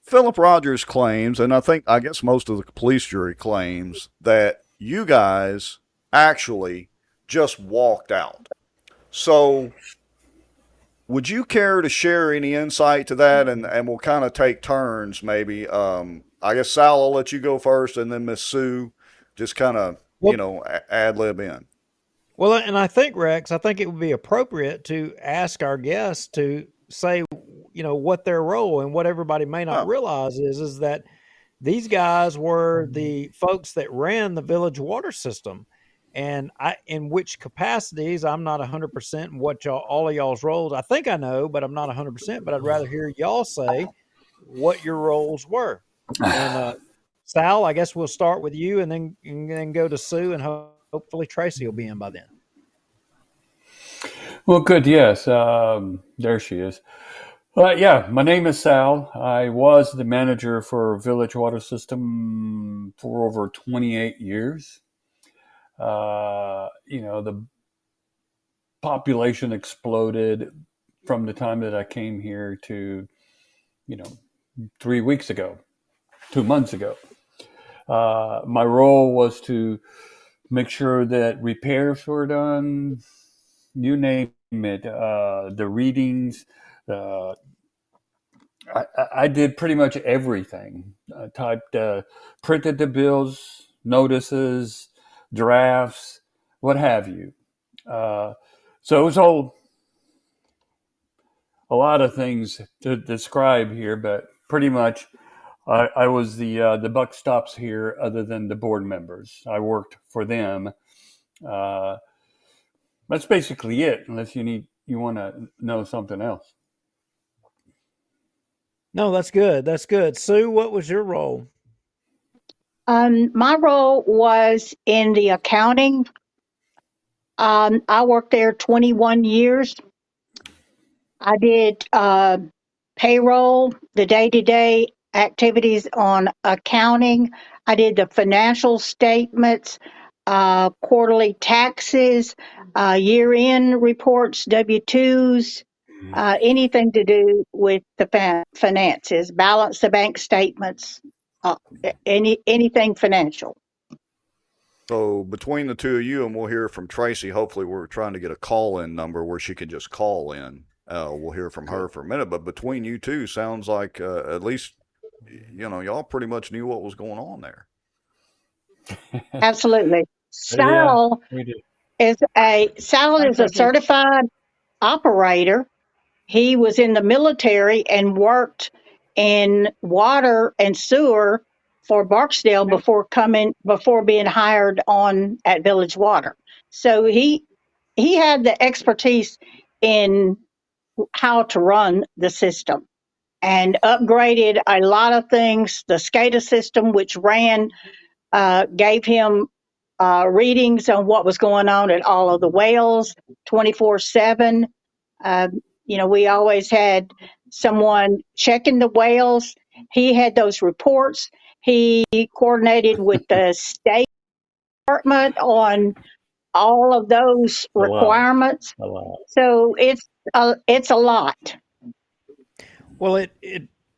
S1: Philip Rogers claims, and I guess most of the police jury claims, that you guys actually just walked out. So would you care to share any insight to that? And we'll kind of take turns maybe. I guess Sal, I'll let you go first, and then Miss Sue just kind of, ad lib in.
S2: Well, and I think, Rex, it would be appropriate to ask our guests to say, what their role, and what everybody may not realize is that these guys were the folks that ran the village water system. And in which capacities, I'm not 100% in what all of y'all's roles. I think I know, but I'm not 100%, but I'd rather hear y'all say what your roles were. And Sal, I guess we'll start with you and then go to Sue, and hopefully Tracy will be in by then.
S11: Well, good. Yes. There she is. Yeah, my name is Sal. I was the manager for Village Water System for over 28 years. The population exploded from the time that I came here to, 3 weeks ago, 2 months ago. My role was to make sure that repairs were done, you name it, the readings. I did pretty much everything. Printed the bills, notices, drafts, what have you. So it was a lot of things to describe here, but pretty much I was the buck stops here other than the board members. I worked for them. That's basically it, unless you want to know something else.
S2: No, that's good. That's good. Sue, what was your role?
S10: My role was in the accounting. I worked there 21 years. I did payroll, the day-to-day activities on accounting. I did the financial statements, quarterly taxes, year-end reports, W-2s, anything to do with the finances, balance the bank statements, anything financial.
S1: So between the two of you, and we'll hear from Tracy, hopefully we're trying to get a call-in number where she can just call in. We'll hear from her for a minute, but between you two, sounds like at least, y'all pretty much knew what was going on there.
S10: Absolutely. Sal is a certified operator. He was in the military and worked in water and sewer for Barksdale before being hired on at Village Water. So he had the expertise in how to run the system and upgraded a lot of things. The SCADA system, which gave him readings on what was going on at all of the wells 24/7. We always had someone checking the wells. He had those reports. He coordinated with the state department on all of those requirements.
S11: A lot.
S10: So it's a lot.
S2: Well,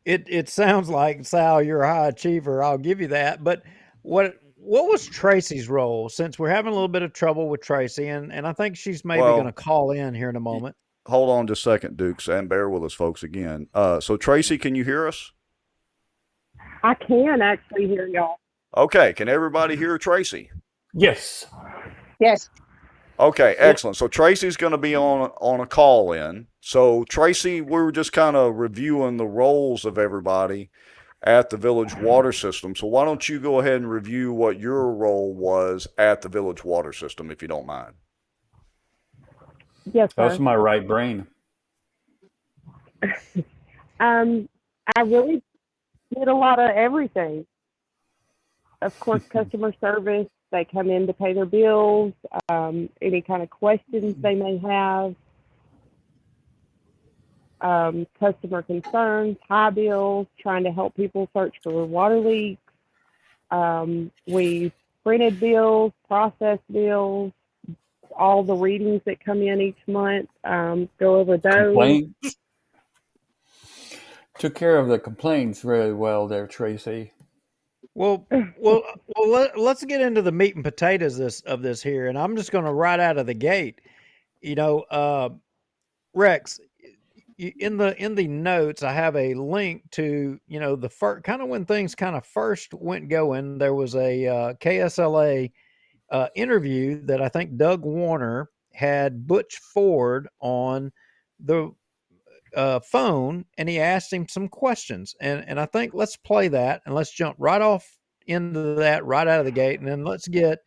S2: it sounds like, Sal, you're a high achiever. I'll give you that. But what was Tracy's role? Since we're having a little bit of trouble with Tracy, and I think she's maybe going to call in here in a moment.
S1: Hold on just a second, Dukes, and bear with us, folks, again. So Tracy, can you hear us?
S15: I can actually hear y'all.
S1: Okay. Can everybody hear Tracy?
S11: Yes.
S10: Yes.
S1: Okay, excellent. So Tracy's going to be on a call in. So Tracy, we were just kind of reviewing the roles of everybody at the Village Water System. So why don't you go ahead and review what your role was at the Village Water System, if you don't mind.
S15: Yes, sir.
S11: That's my right brain.
S15: I really did a lot of everything. Of course, customer service. They come in to pay their bills, any kind of questions they may have, customer concerns, high bills, trying to help people search for water leaks, We printed bills, processed bills, all the readings that come in each month, go over those.
S11: Complaints? Took care of the complaints very well there, Tracy.
S2: Well, let's get into the meat and potatoes of this here, and I'm just going to right out of the gate. Rex, in the notes, I have a link to the first kind of when things kind of first went going. There was a KSLA interview that I think Doug Warner had Butch Ford on the phone, and he asked him some questions, and I think let's play that, and let's jump right off into that right out of the gate, and then let's get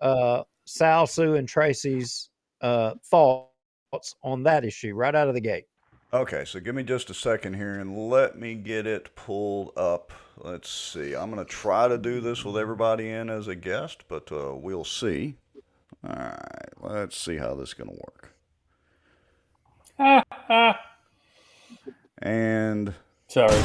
S2: Sal, Sue, and Tracy's thoughts on that issue right out of the gate.
S1: Okay, so give me just a second here and let me get it pulled up. Let's see. I'm going to try to do this with everybody in as a guest, but we'll see. All right, let's see how this is going to work. And
S11: sorry.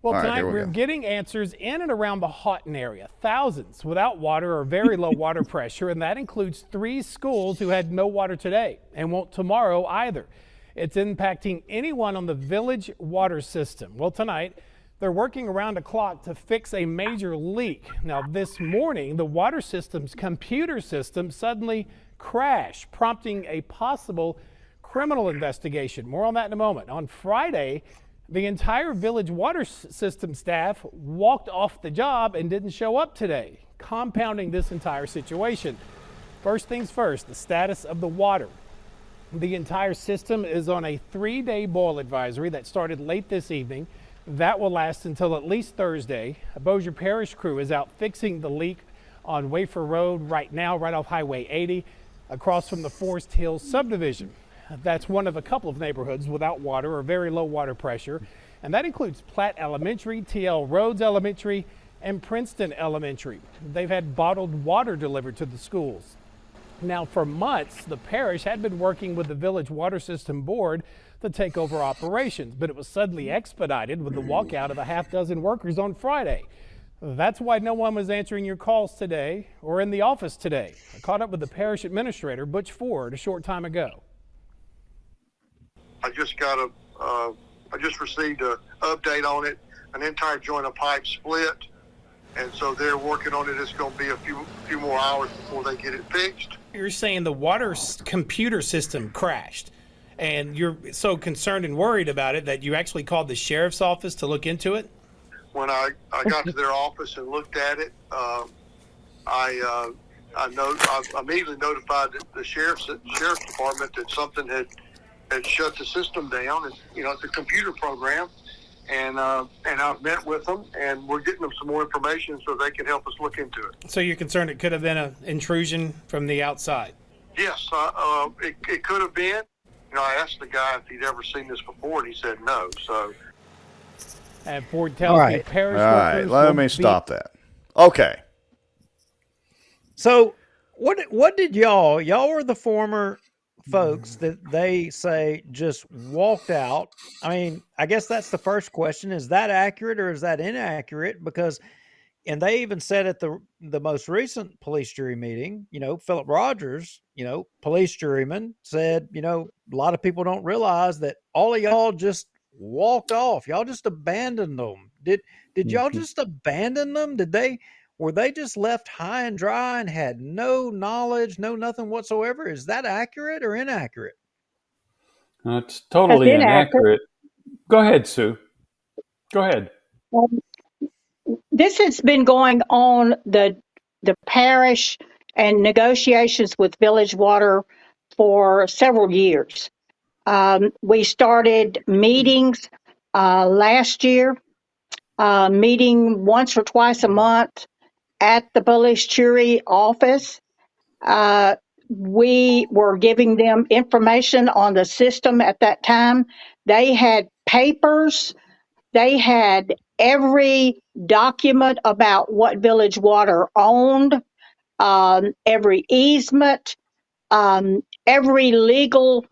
S13: Well,
S1: right,
S13: tonight
S1: we're
S13: getting answers in and around the Houghton area. Thousands without water or very low water pressure, and that includes 3 schools who had no water today and won't tomorrow either. It's impacting anyone on the village water system. Well, tonight they're working around the clock to fix a major leak. Now, this morning, the water system's computer system suddenly crashed, prompting a possible criminal investigation. More on that in a moment. On Friday, the entire village water system staff walked off the job and didn't show up today, compounding this entire situation. First things first, the status of the water. The entire system is on a 3-day boil advisory that started late this evening. That will last until at least Thursday. A Bossier Parish crew is out fixing the leak on Wafer Road right now, right off Highway 80, across from the Forest Hills subdivision. That's one of a couple of neighborhoods without water or very low water pressure, and that includes Platt Elementary, TL Rhodes Elementary, and Princeton Elementary. They've had bottled water delivered to the schools. Now, for months, the parish had been working with the Village Water System Board to take over operations, but it was suddenly expedited with the walkout of a half-dozen workers on Friday. That's why no one was answering your calls today or in the office today. I caught up with the parish administrator, Butch Ford, a short time ago.
S12: I just received an update on it. An entire joint of pipe split, and so they're working on it. It's going to be a few more hours before they get it fixed.
S13: You're saying the water computer system crashed, and you're so concerned and worried about it that you actually called the sheriff's office to look into it?
S12: When I got to their office and looked at it, I immediately notified the sheriff's department that something had shut the system down. It's a computer program, and I've met with them, and we're getting them some more information so they can help us look into it.
S13: So you're concerned it could have been an intrusion from the outside?
S12: Yes, it could have been. I asked the guy if he'd ever seen this before, and he said no. So,
S13: and Ford tells me parish
S1: workers. All right, let me stop that. Okay.
S2: So, what did y'all were the former folks that they say just walked out. I mean, I guess that's the first question. Is that accurate or is that inaccurate? Because, and they even said at the most recent police jury meeting, Philip Rogers, police juryman said, a lot of people don't realize that all of y'all just walked off. Y'all just abandoned them. Did y'all just abandon them? Were they just left high and dry and had no knowledge, no nothing whatsoever? Is that accurate or inaccurate?
S11: It's totally inaccurate. Go ahead, Sue. Go ahead.
S10: This has been going on, the parish and negotiations with Village Water for several years. We started meetings last year, meeting once or twice a month at the police jury office. We were giving them information on the system at that time. They had papers. They had every document about what Village Water owned, every easement, every legal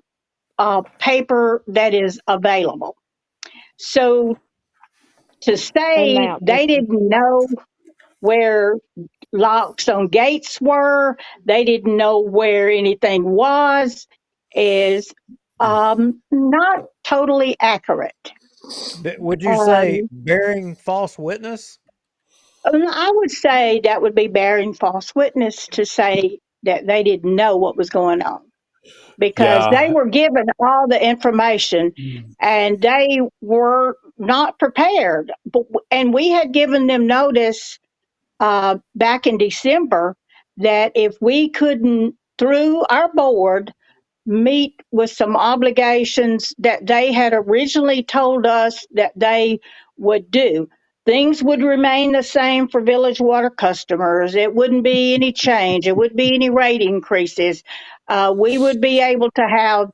S10: paper that is available. So To
S15: And
S10: say
S15: now this
S10: they didn't know where locks on gates were, they didn't know where anything was, is not totally accurate.
S2: Would you say
S10: Um,
S2: bearing false witness?
S10: I would say that would be bearing false witness to say that they didn't know what was going on, because they
S11: Yeah.
S10: were given all the information and they were not prepared. And we had given them notice back in December that if we couldn't, through our board, meet with some obligations that they had originally told us that they would do, things would remain the same for village water customers. It wouldn't be any change. It wouldn't be any rate increases. We would be able to have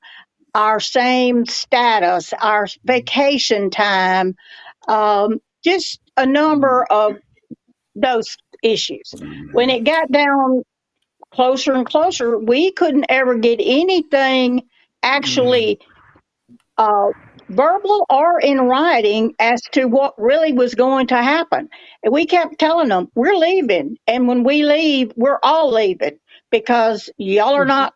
S10: our same status, our vacation time, just a number of those issues. When it got down closer and closer, we couldn't ever get anything actually uh, verbal or in writing as to what really was going to happen. And we kept telling them, we're leaving. And when we leave, we're all leaving because y'all are not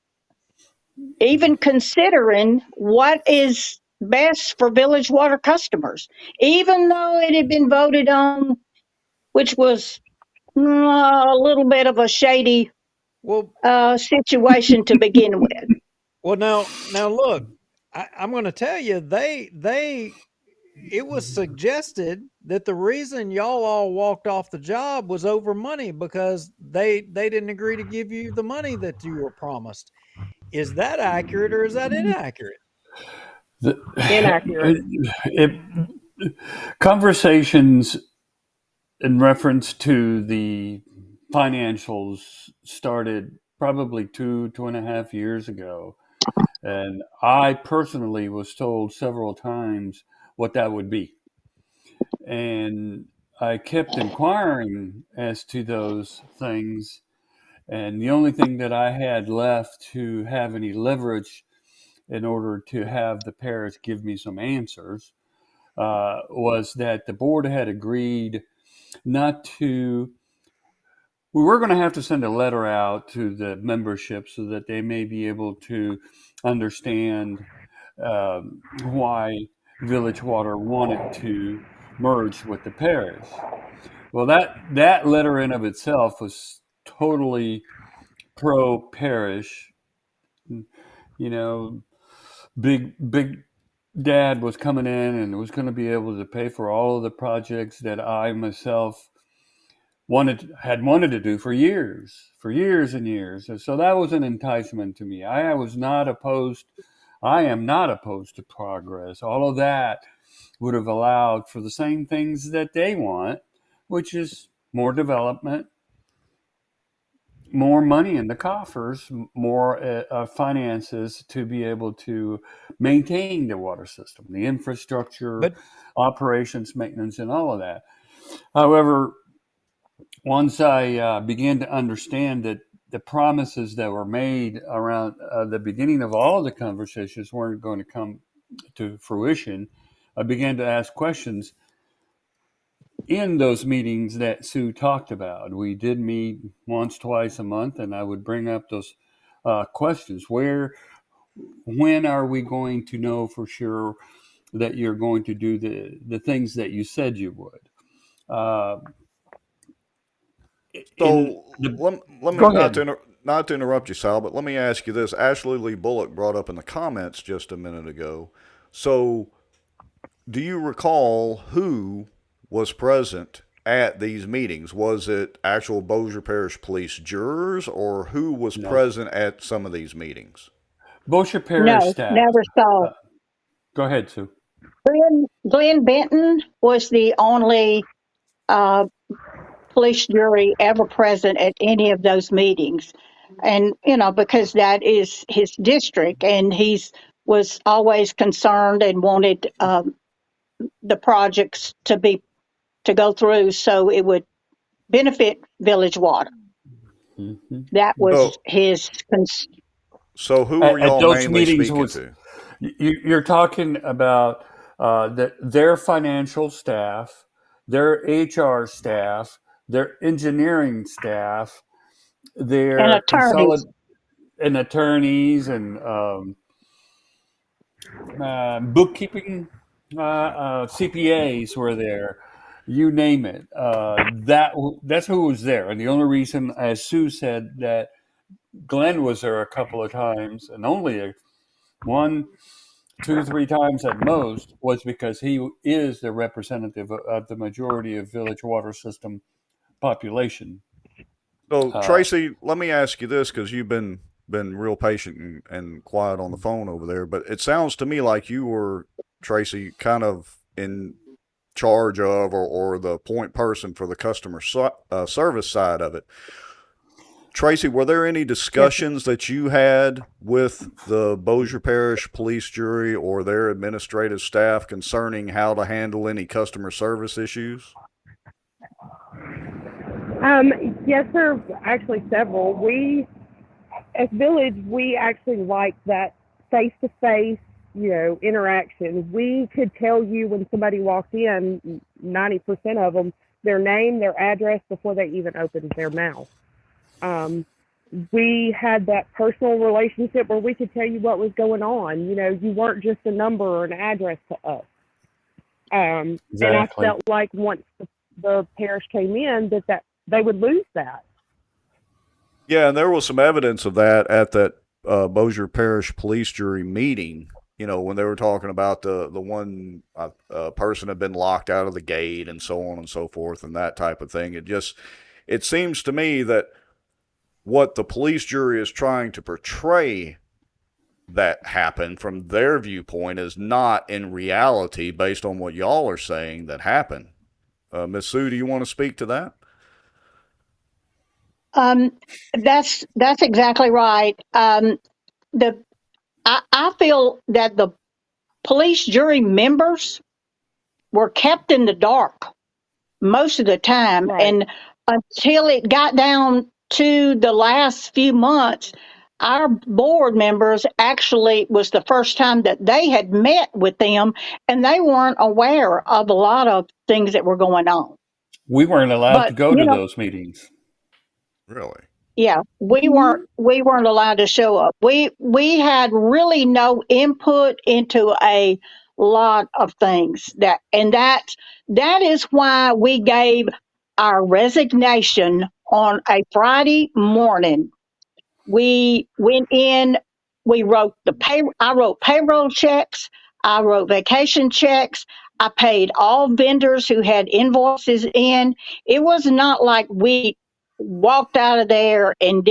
S10: even considering what is best for village water customers, even though it had been voted on, which was a little bit of a shady
S2: Well,
S10: situation to begin with.
S2: well, now look, I'm going to tell you, it was suggested that the reason y'all all walked off the job was over money because they didn't agree to give you the money that you were promised. Is that accurate or is that inaccurate?
S15: inaccurate.
S11: Conversations in reference to the financials started probably 2.5 years ago. And I personally was told several times what that would be. And I kept inquiring as to those things. And the only thing that I had left to have any leverage in order to have the parish give me some answers was that the board had agreed not to. We were going to have to send a letter out to the membership so that they may be able to understand why Village Water wanted to merge with the parish. Well, that letter in of itself was totally pro parish. You know, big dad was coming in and was going to be able to pay for all of the projects that I myself had wanted to do for years and years. And so that was an enticement to me. I am not opposed to progress. All of that would have allowed for the same things that they want, which is more development, more money in the coffers, more finances to be able to maintain the water system, the infrastructure, operations, maintenance, and all of that. However, once I began to understand that the promises that were made around the beginning of all of the conversations weren't going to come to fruition, I began to ask questions in those meetings that Sue talked about. We did meet once, twice a month, and I would bring up those questions. When are we going to know for sure that you're going to do the things that you said you would?
S1: So let me
S11: Go ahead.
S1: not to interrupt you, Sal, but let me ask you this. Ashley Lee Bullock brought up in the comments just a minute ago. So, do you recall who was present at these meetings? Was it actual Bossier Parish Police jurors, or who was present at some of these meetings?
S11: Bossier Parish
S10: No,
S11: staff.
S10: never saw.
S11: Go ahead, Sue.
S10: Glenn Benton was the only police jury ever present at any of those meetings. And, because that is his district and was always concerned and wanted the projects to go through so it would benefit Village Water.
S11: Mm-hmm.
S10: That was his
S1: So who were y'all
S11: those
S1: mainly
S11: meetings
S1: speaking
S11: was,
S1: to?
S11: you're talking about their financial staff, their HR staff, their engineering staff,
S10: And
S11: their
S10: attorneys.
S11: and attorneys and bookkeeping, CPAs were there. You name it. That's who was there. And the only reason, as Sue said, that Glenn was there a couple of times, and only one, 2, 3 times at most, was because he is the representative of the majority of village water system population.
S1: So Tracy, let me ask you this, because you've been real patient and quiet on the phone over there, but it sounds to me like you were, Tracy, kind of in charge of or the point person for the customer service side of it. Tracy, were there any discussions that you had with the Bossier Parish Police Jury or their administrative staff concerning how to handle any customer service issues?
S15: Yes, there are actually several. We, as Village, we actually like that face-to-face, interaction. We could tell you when somebody walked in, 90% of them, their name, their address before they even opened their mouth. We had that personal relationship where we could tell you what was going on. You weren't just a number or an address to us.
S11: Exactly.
S15: And I felt like once the parish came in, that they would lose that.
S1: Yeah, and there was some evidence of that at that Bossier Parish Police Jury meeting. When they were talking about the one person had been locked out of the gate and so on and so forth and that type of thing. It seems to me that what the police jury is trying to portray that happened from their viewpoint is not in reality based on what y'all are saying that happened. Ms. Sue, do you want to speak to that?
S10: That's exactly right. I feel that the police jury members were kept in the dark most of the time,
S15: Right.
S10: and until it got down to the last few months, our board members actually was the first time that they had met with them, and they weren't aware of a lot of things that were going on.
S11: We weren't allowed to
S10: But
S11: go to those meetings.
S1: Really?
S10: yeah, we weren't allowed to show up. We had really no input into a lot of things that is why we gave our resignation on a Friday morning. We went in, we wrote I wrote payroll checks, I wrote vacation checks, I paid all vendors who had invoices in. It was not like we walked out of there and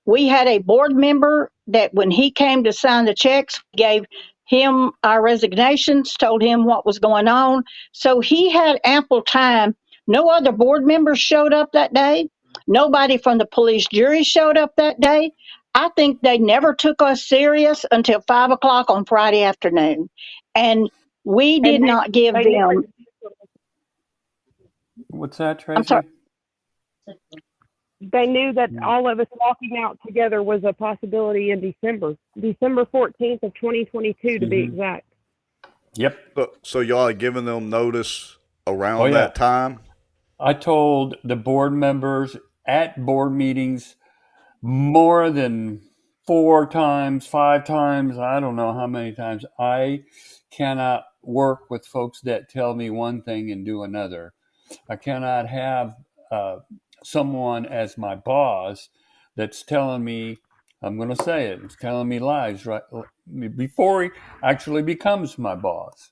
S10: we had a board member that when he came to sign the checks, gave him our resignations, told him what was going on. So he had ample time. No other board members showed up that day. Nobody from the police jury showed up that day. I think they never took us serious until 5 o'clock on Friday afternoon. And we did not give them.
S11: What's that, Tracy?
S10: I'm sorry.
S15: They knew that all of us walking out together was a possibility in December 14th of 2022 to be exact.
S11: Yep.
S1: So y'all had given them notice around that time?
S11: I told the board members at board meetings more than 4 times, 5 times, I don't know how many times. I cannot work with folks that tell me one thing and do another. I cannot have someone as my boss that's telling me, I'm going to say it, it's telling me lies right before he actually becomes my boss.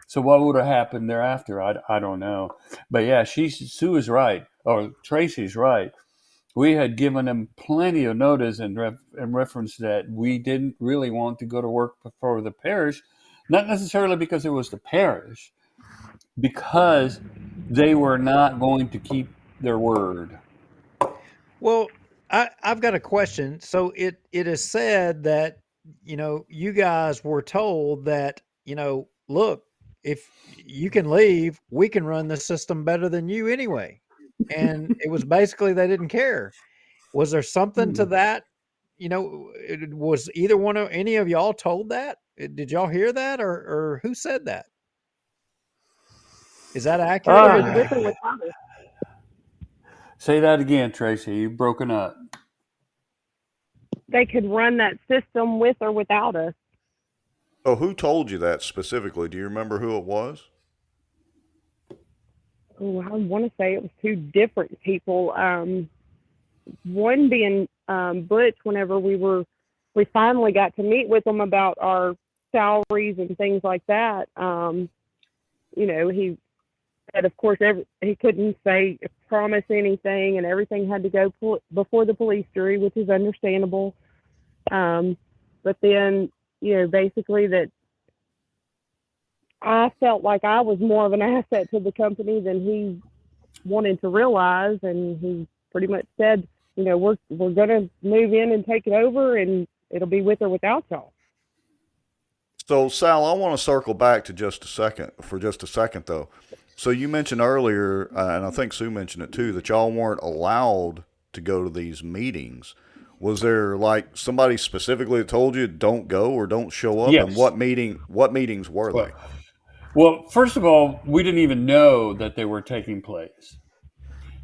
S11: So what would have happened thereafter? I don't know. But yeah, Sue is right, or Tracy's right. We had given him plenty of notice in reference that we didn't really want to go to work for the parish, not necessarily because it was the parish, because they were not going to keep their word.
S2: Well, I've got a question. So it is said that, you guys were told that, look, if you can leave, we can run the system better than you anyway. And it was basically they didn't care. Was there something to that? Was any of y'all told that? Did y'all hear that, or who said that? Is that accurate?
S15: It was with or without us.
S11: Say that again, Tracy. You've broken up.
S15: They could run that system with or without us.
S1: Oh, who told you that specifically? Do you remember who it was?
S15: Oh, I want to say it was two different people. One being Butch. Whenever we finally got to meet with him about our salaries and things like that. He said, of course, he couldn't promise anything, and everything had to go before the police jury, which is understandable. But then, basically that I felt like I was more of an asset to the company than he wanted to realize, and he pretty much said, we're going to move in and take it over, and it'll be with or without y'all.
S1: So, Sal, I want to circle back to just a second, though. So you mentioned earlier, and I think Sue mentioned it too, that y'all weren't allowed to go to these meetings. Was there like somebody specifically that told you don't go or don't show up?
S11: Yes.
S1: And what meetings were they?
S11: Well, first of all, we didn't even know that they were taking place.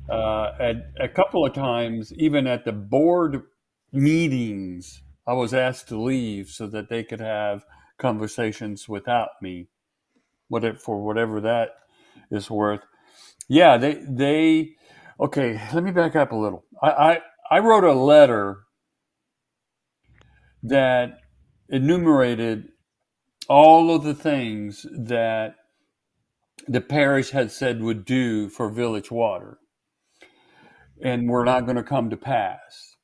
S11: At a couple of times, even at the board meetings, I was asked to leave so that they could have conversations without me, for whatever that is worth. Yeah, they okay, let me back up a little. I wrote a letter that enumerated all of the things that the parish had said would do for village water and were not going to come to pass.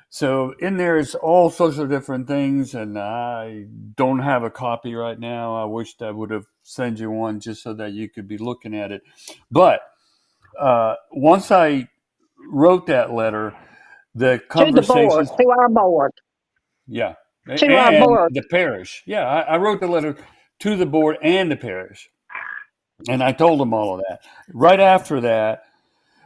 S11: So in there is all sorts of different things, and I don't have a copy right now. I wished I would have sent you one just so that you could be looking at it. But once I wrote that letter, the conversations
S10: to our board.
S11: Yeah.
S10: To our board.
S11: The parish. Yeah, I wrote the letter to the board and the parish. And I told them all of that. Right after that,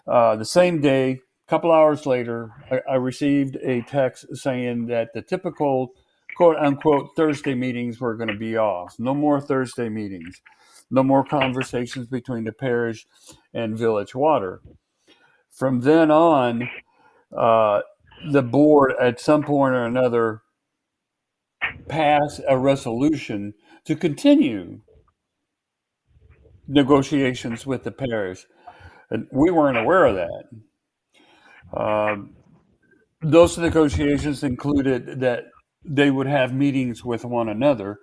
S11: the same day, a couple hours later, I received a text saying that the typical quote unquote Thursday meetings were going to be off. No more Thursday meetings. No more conversations between the parish and village water. From then on, the board at some point or another pass a resolution to continue negotiations with the parish. And we weren't aware of that. Those negotiations included that they would have meetings with one another.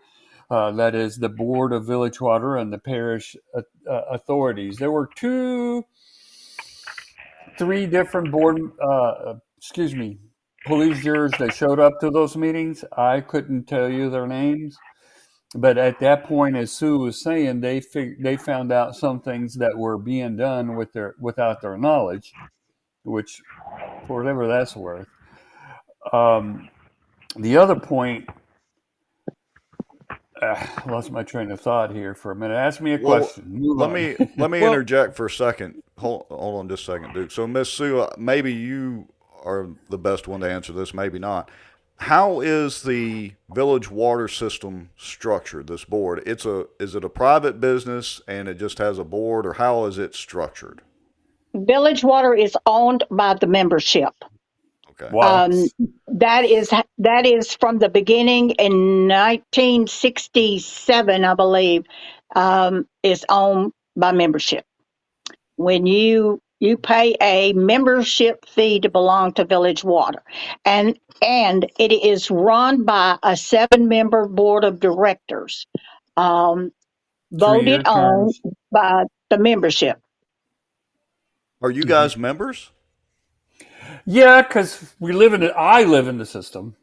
S11: That is the Board of Village Water and the parish authorities. There were three different police jurors that showed up to those meetings. I couldn't tell you their names, but at that point, as Sue was saying, they found out some things that were being done without their knowledge, which, for whatever that's worth. The other point, I lost my train of thought here for a minute. Ask me a question.
S1: Let me interject for a second. Hold on just a second, Duke. So, Miss Sue, maybe you are the best one to answer this, maybe not. How is the village water system structured, this board? Is it a private business and it just has a board, or how is it structured?
S10: Village Water is owned by the membership.
S1: Okay.
S11: Wow.
S10: That is from the beginning in 1967, I believe, is owned by membership. When you pay a membership fee to belong to Village Water, and it is run by a 7-member board of directors, voted on by the membership.
S1: Are you guys members?
S11: Yeah, because I live in the system,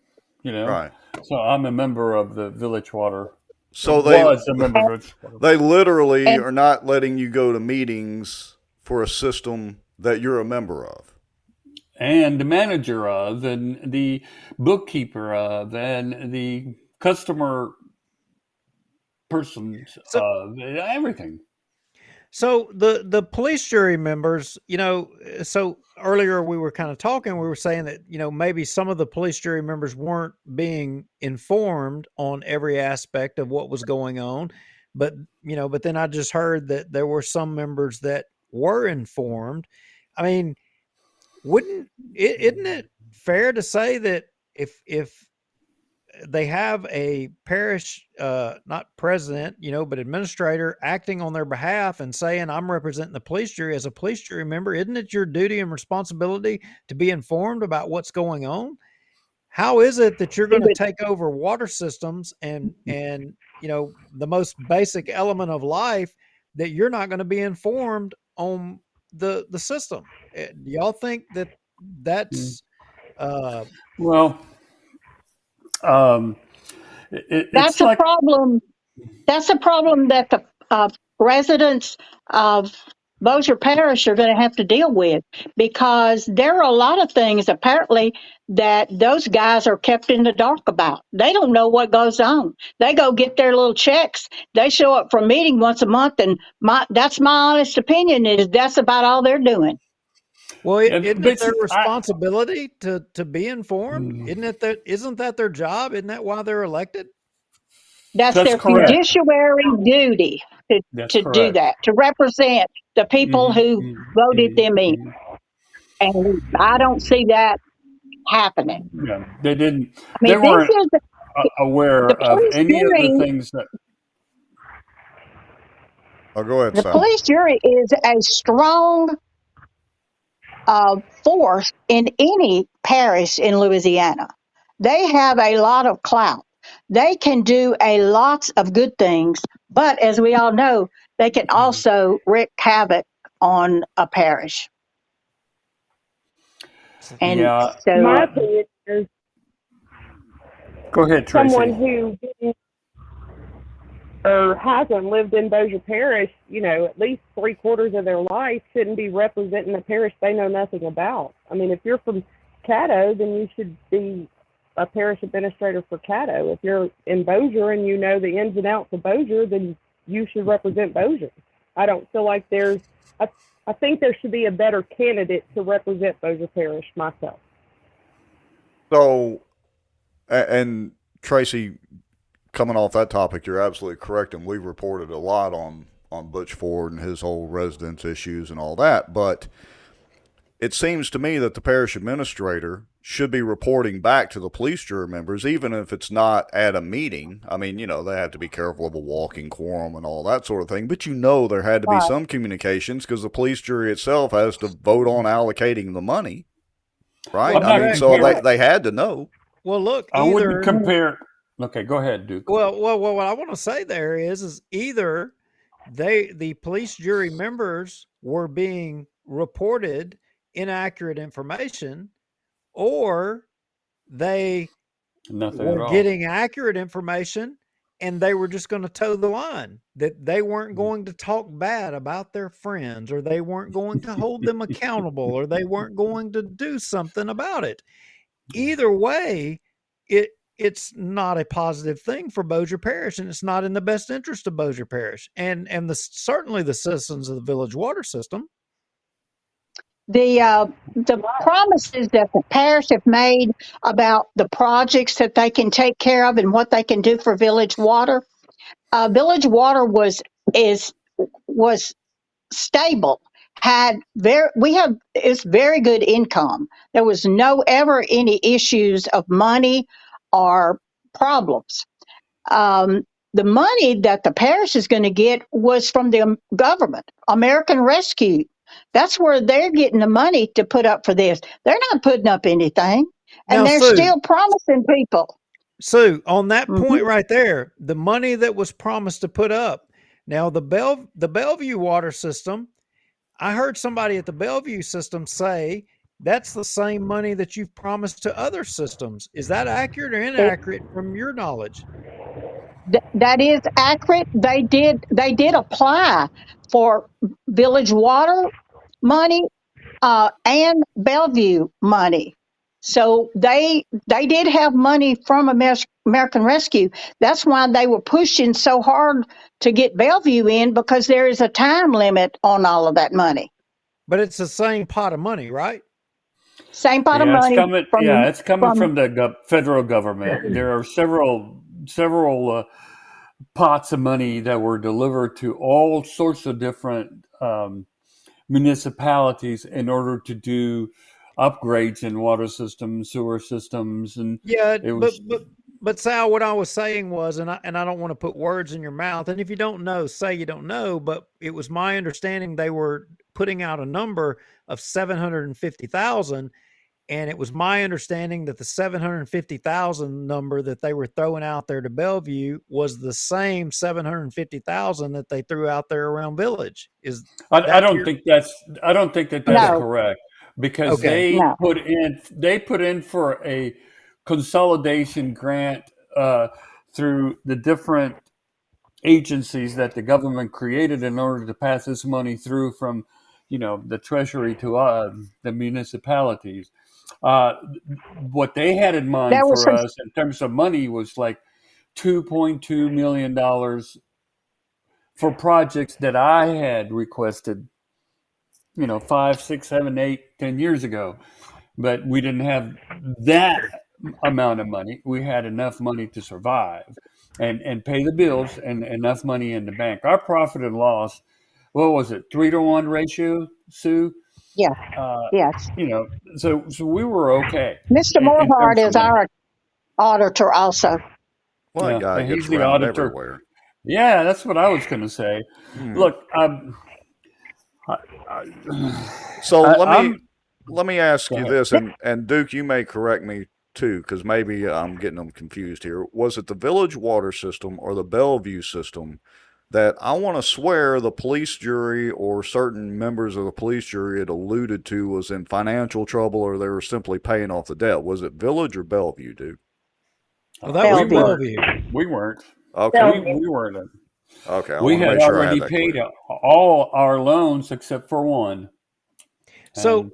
S1: Right.
S11: So I'm a member of the Village Water.
S1: So they literally are not letting you go to meetings for a system that you're a member of,
S11: and the manager of, and the bookkeeper of, and the customer persons of, everything.
S2: So the police jury members, so earlier we were kind of talking, we were saying that, maybe some of the police jury members weren't being informed on every aspect of what was going on. but but then I just heard that there were some members that were informed. I mean, isn't it fair to say that if they have a parish, not president, but administrator acting on their behalf and saying, I'm representing the police jury as a police jury member, isn't it your duty and responsibility to be informed about what's going on? How is it that you're going to take over water systems and the most basic element of life that you're not going to be informed on the system? Do y'all think that that's
S11: well,
S10: that's
S11: it's
S10: a
S11: like
S10: problem. That's a problem that the residents of Bossier Parish are going to have to deal with, because there are a lot of things apparently that those guys are kept in the dark about. They don't know what goes on. They go get their little checks. They show up for a meeting once a month, and that's my honest opinion is that's about all they're doing.
S2: Well, isn't it their responsibility to be informed? Isn't that their job? Isn't that why they're elected?
S10: That's their
S11: correct.
S10: fiduciary duty to do that, to represent the people who voted them in. And I don't see that happening.
S11: Yeah, they didn't.
S10: I mean,
S11: They weren't aware of any of the things that.
S1: Oh, go ahead,
S10: the
S1: Sal.
S10: police jury is a strong force in any parish in Louisiana. They have a lot of clout. They can do a lots of good things, but as we all know, they can also wreak havoc on a parish. And so,
S15: my opinion is,
S11: go ahead, Tracy.
S15: someone who didn't or hasn't lived in Bossier Parish, at least 3/4 of their life shouldn't be representing a parish they know nothing about. I mean, if you're from Caddo, then you should be a parish administrator for Caddo. If you're in Bossier and you know the ins and outs of Bossier, then you should represent Bossier. I don't feel like I think there should be a better candidate to represent Bossier Parish myself.
S1: So, and Tracy, coming off that topic, you're absolutely correct, and we've reported a lot on Butch Ford and his whole residence issues and all that, but it seems to me that the parish administrator should be reporting back to the police jury members, even if it's not at a meeting. I mean, they have to be careful of a walking quorum and all that sort of thing, but there had to be some communications because the police jury itself has to vote on allocating the money, right?
S2: Well,
S1: they had to know.
S2: Well, look,
S11: I wouldn't compare. Okay, go ahead, Duke.
S2: Well, what I want to say there is either the police jury members were being reported inaccurate information, or they were getting accurate information and they were just going to toe the line, that they weren't going to talk bad about their friends, or they weren't going to hold them accountable, or they weren't going to do something about it. Either way, it's not a positive thing for Bossier Parish, and it's not in the best interest of Bossier Parish and certainly the citizens of the village water system.
S10: The promises that the parish have made about the projects that they can take care of and what they can do for village water. Village water was stable. It's very good income. There was no ever any issues of money or problems. The money that the parish is going to get was from the government, American Rescue. That's where they're getting the money to put up for this. They're not putting up anything, and
S2: Now,
S10: they're
S2: Sue,
S10: still promising people.
S2: Sue, on that point right there, the money that was promised to put up. Now, the Bellevue water system, I heard somebody at the Bellevue system say that's the same money that you've promised to other systems. Is that accurate or inaccurate from your knowledge?
S10: That is accurate. They did apply for village water money and Bellevue money. So they did have money from American Rescue. That's why they were pushing so hard to get Bellevue in, because there is a time limit on all of that money.
S2: But it's the same pot of money, right?
S10: Same pot of money.
S11: It's coming from the federal government. There are several pots of money that were delivered to all sorts of different municipalities in order to do upgrades in water systems, sewer systems, and
S2: Yeah,
S11: it
S2: but
S11: was
S2: Sal, what I was saying was, and I don't want to put words in your mouth, and if you don't know, say you don't know, but it was my understanding they were putting out a number of 750,000, and it was my understanding that the 750,000 number that they were throwing out there to Bellevue was the same 750,000 that they threw out there around Village. Is
S11: I
S2: that
S11: don't
S2: your
S11: think that's
S10: No,
S11: correct, because
S2: okay?
S10: no.
S11: they put in for a consolidation grant uh, through the different agencies that the government created in order to pass this money through from, the treasury to the municipalities. Uh, what they had in mind
S10: That was
S11: for
S10: some,
S11: us in terms of money was like $2.2 million for projects that I had requested, 5, 6, 7, 8, 10 years ago. But we didn't have that amount of money. We had enough money to survive and pay the bills and enough money in the bank. Our profit and loss, what was it, 3-to-1 ratio, Sue?
S10: yeah,
S11: Uh,
S10: yes.
S11: so we were okay
S10: Mr.
S11: in
S10: Morehart
S11: terms of
S10: is
S11: money.
S10: our auditor also.
S1: Well, that
S11: Yeah,
S1: guy
S11: and
S1: gets
S11: he's the
S1: around
S11: auditor.
S1: everywhere.
S11: Yeah, that's what I was going to say.
S1: Hmm.
S11: Look, I,
S1: So let me
S11: I'm.
S1: let me ask
S11: Go
S1: you
S11: ahead.
S1: this, and Duke, you may correct me too, because maybe I'm getting them confused here. Was it the Village water system or the Bellevue system that I want to swear the police jury or certain members of the police jury had alluded to was in financial trouble or they were simply paying off the debt? Was it Village or Bellevue, Duke?
S2: Well, that was
S11: We
S10: Bellevue.
S11: weren't.
S2: Bellevue.
S11: We weren't.
S1: Okay.
S11: We weren't.
S1: Okay. I
S11: We
S1: want to
S11: had
S1: make sure I had
S11: already
S1: that
S11: paid
S1: clear.
S11: all our loans except for one,
S2: So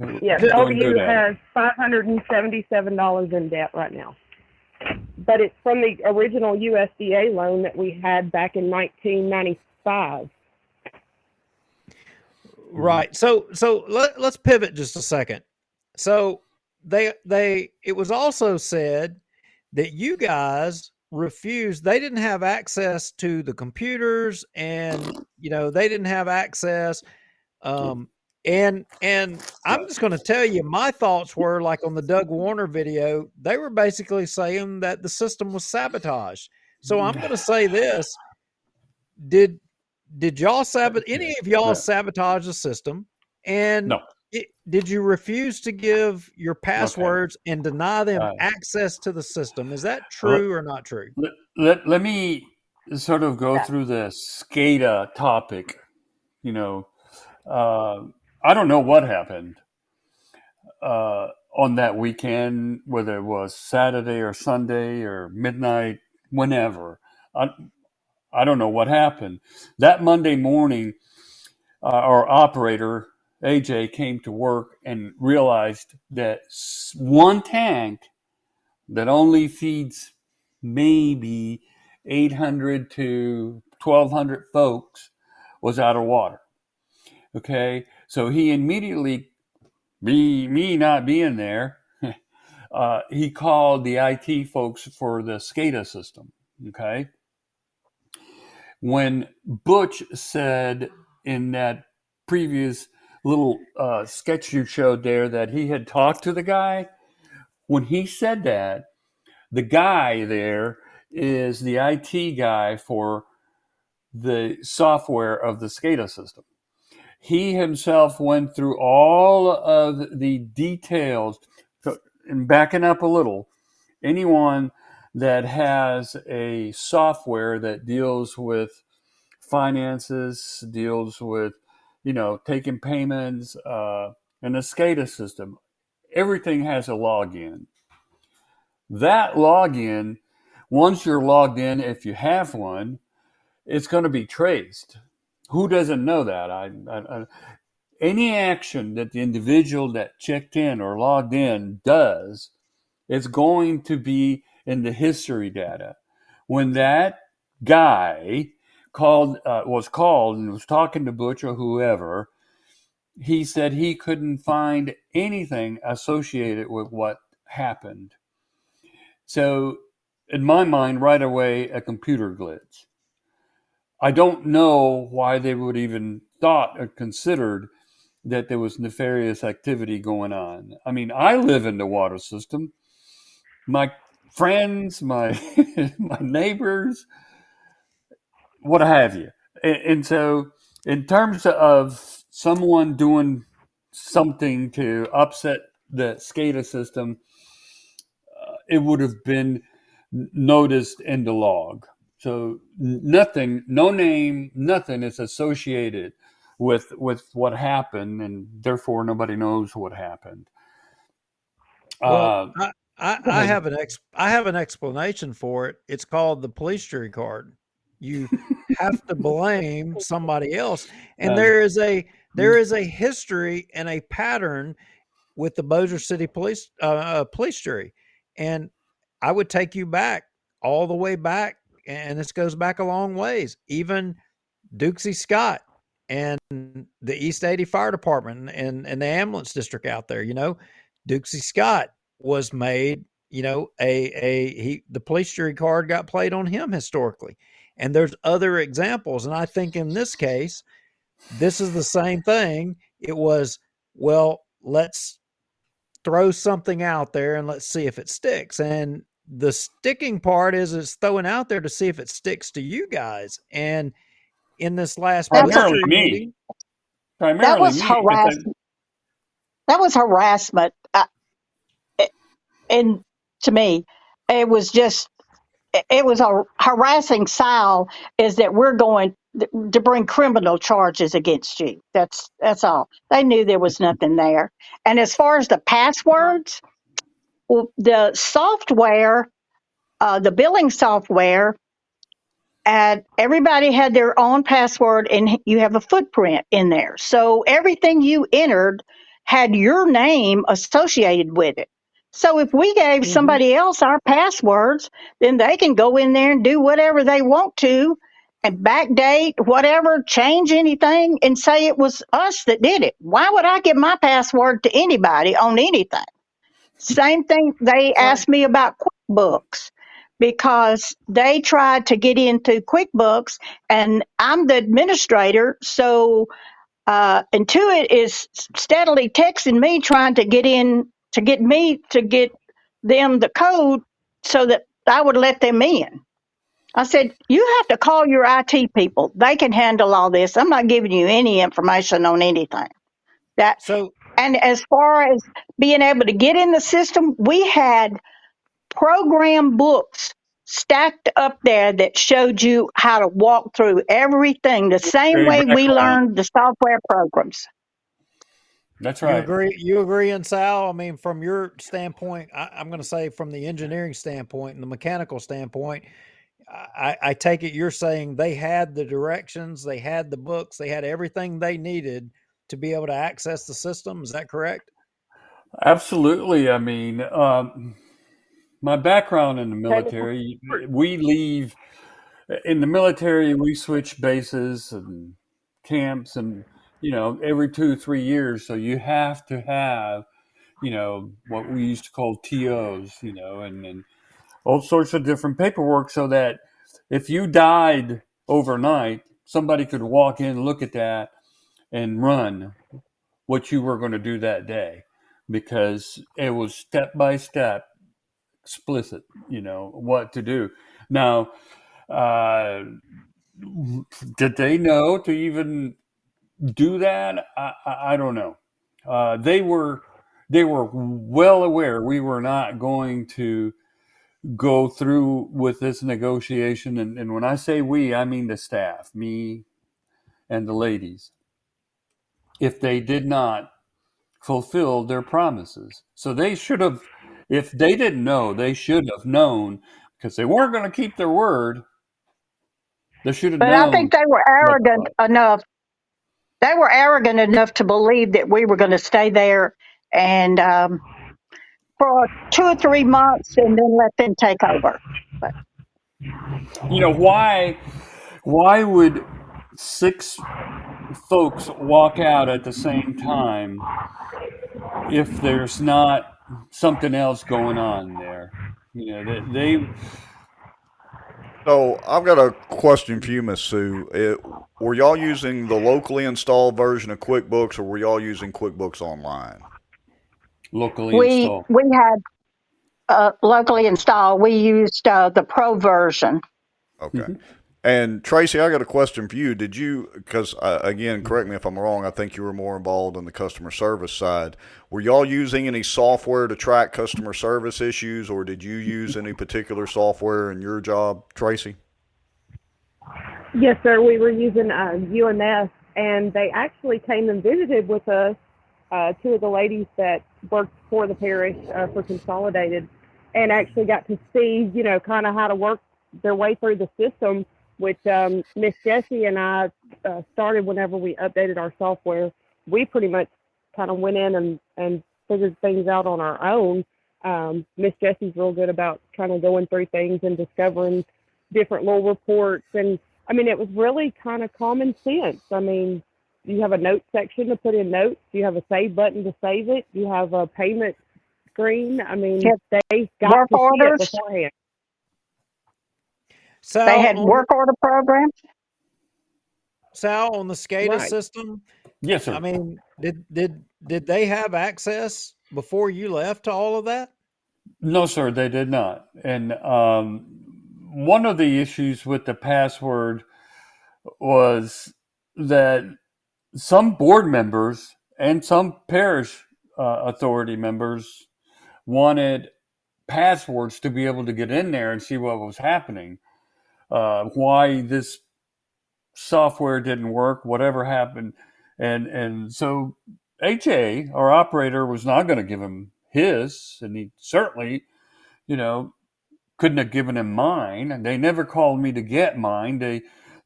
S11: and we're
S15: Yeah,
S11: doing good
S15: Bellevue
S11: at it.
S15: has $577 in debt right now. But it's from the original USDA loan that we had back in 1995.
S2: right. So let's pivot just a second. So it was also said that you guys refused. They didn't have access to the computers, and they didn't have access. And I'm just going to tell you, my thoughts were like on the Doug Warner video. They were basically saying that the system was sabotaged. So I'm going to say this: did y'all any of y'all
S11: No,
S2: sabotage the system? And
S11: no.
S2: did you refuse to give your
S11: Okay.
S2: passwords and deny them
S11: Uh,
S2: access to the system? Is that
S11: let,
S2: true or not true?
S11: let me sort of go through the SCADA topic. You know, uh, I don't know what happened on that weekend, whether it was Saturday or Sunday or midnight, whenever. I, I don't know what happened. That Monday morning, our operator, AJ, came to work and realized that one tank that only feeds maybe 800 to 1,200 folks was out of water. Okay, so he immediately, me not being there, he called the IT folks for the SCADA system. Okay, when Butch said in that previous little sketch you showed there that he had talked to the guy, when he said that, the guy there is the IT guy for the software of the SCADA system. He himself went through all of the details. And backing up a little, anyone that has a software that deals with finances, deals with, taking payments, and the SCADA system, everything has a login. That login, once you're logged in, if you have one, it's going to be traced. Who doesn't know that? Any action that the individual that checked in or logged in does, it's going to be in the history data. When that guy was called and was talking to Butch or whoever, he said he couldn't find anything associated with what happened. So in my mind, right away, a computer glitch. I don't know why they would even thought or considered that there was nefarious activity going on. I mean, I live in the water system. My friends, my my neighbors, what have you. And so, in terms of someone doing something to upset the SCADA system, it would have been noticed in the log. So nothing, no name, nothing is associated with what happened, and therefore nobody knows what happened.
S2: Well,
S11: Go
S2: I
S11: ahead.
S2: have I have an explanation for it. It's called the police jury card. You have to blame somebody else, and
S11: Uh,
S2: there is a history and a pattern with the Bossier City police jury, and I would take you back all the way back, and this goes back a long ways. Even Dukesy Scott and the East 80 Fire Department and the ambulance district out there, Dukesy Scott was made, the police jury card got played on him historically. And there's other examples. And I think in this case, this is the same thing. It was, well, let's throw something out there and let's see if it sticks. And the sticking part is it's throwing out there to see if it sticks to you guys. And in this last
S11: primarily me.
S2: meeting,
S10: That
S11: Primarily
S10: was
S11: me. But then,
S10: harassment. That was harassment. And to me, it was just, it was a harassing Sal is that we're going to bring criminal charges against you. That's all. They knew there was nothing there. And as far as the passwords, well, the software, the billing software, and everybody had their own password and you have a footprint in there. So everything you entered had your name associated with it. So if we gave somebody else our passwords, then they can go in there and do whatever they want to and backdate whatever, change anything and say it was us that did it. Why would I give my password to anybody on anything? Same thing they asked me about QuickBooks because they tried to get into QuickBooks and I'm the administrator. So Intuit is steadily texting me trying to get in to get me to get them the code so that I would let them in. I said, you have to call your IT people. They can handle all this. I'm not giving you any information on anything. And as far as being able to get in the system, we had program books stacked up there that showed you how to walk through everything the same way we learned the software programs.
S11: That's
S2: You
S11: right.
S2: agree? You agree, and Sal? I mean, from your standpoint, I'm going to say from the engineering standpoint and the mechanical standpoint, I take it you're saying they had the directions, they had the books, they had everything they needed to be able to access the system. Is that correct?
S11: Absolutely. I mean, my background in the military, we leave in the military, we switch bases and camps and, every 2-3 years. So you have to have, what we used to call TOs, and all sorts of different paperwork so that if you died overnight, somebody could walk in, look at that, and run what you were going to do that day because it was step by step explicit, what to do. Now, did they know to even do that? I don't know. They were well aware we were not going to go through with this negotiation. And when I say we, I mean the staff, me and the ladies, if they did not fulfill their promises. So they should have, if they didn't know, they should have known because they weren't going to keep their word. They should have
S10: But I
S11: known.
S10: think they were arrogant enough. They were arrogant enough to believe that we were going to stay there and for 2 or 3 months and then let them take over. But
S11: Why would 6 folks walk out at the same time if there's not something else going on there? They
S1: So I've got a question for you, Miss Sue. Were y'all using the locally installed version of QuickBooks, or were y'all using QuickBooks Online?
S11: Locally
S10: We
S11: installed.
S10: we had locally installed. We used the Pro version.
S1: Okay. And Tracy, I got a question for you. Did you, because again, correct me if I'm wrong, I think you were more involved in the customer service side. Were y'all using any software to track customer service issues, or did you use any particular software in your job, Tracy?
S15: Yes, sir. We were using UMS, and they actually came and visited with us. Two of the ladies that worked for the parish for Consolidated, and actually got to see, kind of how to work their way through the system. Which Miss Jessie and I started whenever we updated our software. We pretty much kind of went in and figured things out on our own. Miss Jessie's real good about kind of going through things and discovering different little reports. And I mean, it was really kind of common sense. I mean, you have a note section to put in notes. You have a save button to save it. You have a payment screen. I mean, they got
S10: Work
S15: to see it
S10: orders.
S15: beforehand.
S10: They
S2: Sal,
S10: had work order programs.
S2: Sal, on the SCADA
S15: Right.
S2: system,
S11: Yes, sir.
S2: I mean, did they have access before you left to all of that?
S11: No, sir, they did not. And one of the issues with the password was that some board members and some parish authority members wanted passwords to be able to get in there and see what was happening, why this software didn't work, whatever happened. And so HA, our operator, was not going to give him his, and he certainly, couldn't have given him mine. And they never called me to get mine.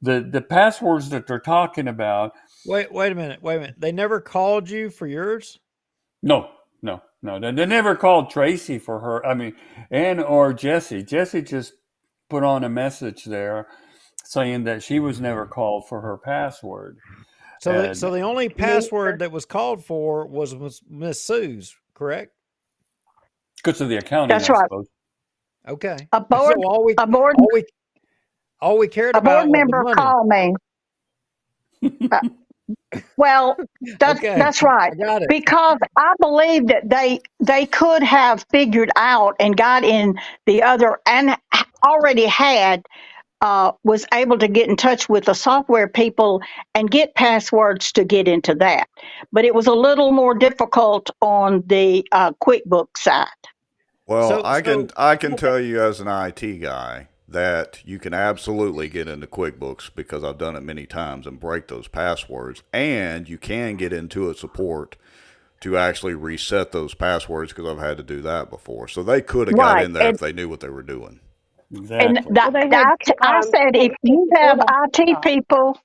S11: The passwords that they're talking about.
S2: Wait a minute. They never called you for yours?
S11: No. They never called Tracy for her. I mean, or Jessie. Jessie just put on a message there saying that she was never called for her password.
S2: So the only password that was called for was Miss Sue's, correct?
S11: Because of the accounting,
S10: That's
S11: I
S10: right.
S11: suppose.
S2: Okay.
S10: A board,
S2: So all we cared
S10: a
S2: about
S10: board
S2: was the
S10: member
S2: money.
S10: called me. Well,
S2: Okay,
S10: that's right.
S2: I got it.
S10: Because I believe that they could have figured out and got in the other and already had was able to get in touch with the software people and get passwords to get into that. But it was a little more difficult on the QuickBooks side.
S1: Well,
S2: So
S1: I can tell you as an IT guy that you can absolutely get into QuickBooks because I've done it many times and break those passwords, and you can get into a support to actually reset those passwords because I've had to do that before. So they could have got in there if they knew what they were doing.
S11: Exactly.
S10: And I said, if you have IT people,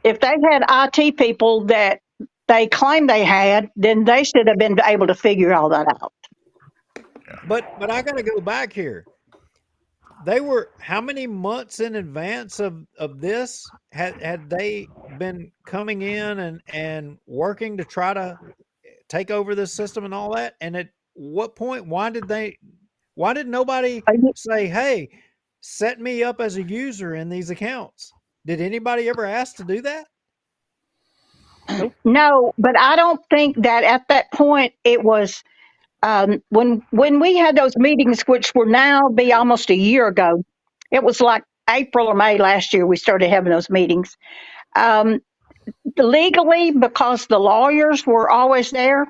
S10: if they had IT people that they claim they had, then they should have been able to figure all that out.
S2: But I got to go back here. They were how many months in advance of this had they been coming in and working to try to take over this system and all that? And at what point why did nobody say, "Hey, set me up as a user in these accounts"? Did anybody ever ask to do that?
S10: No, but I don't think that at that point it was when we had those meetings, which will now be almost a year ago. It was like April or May last year we started having those meetings. Legally, because the lawyers were always there,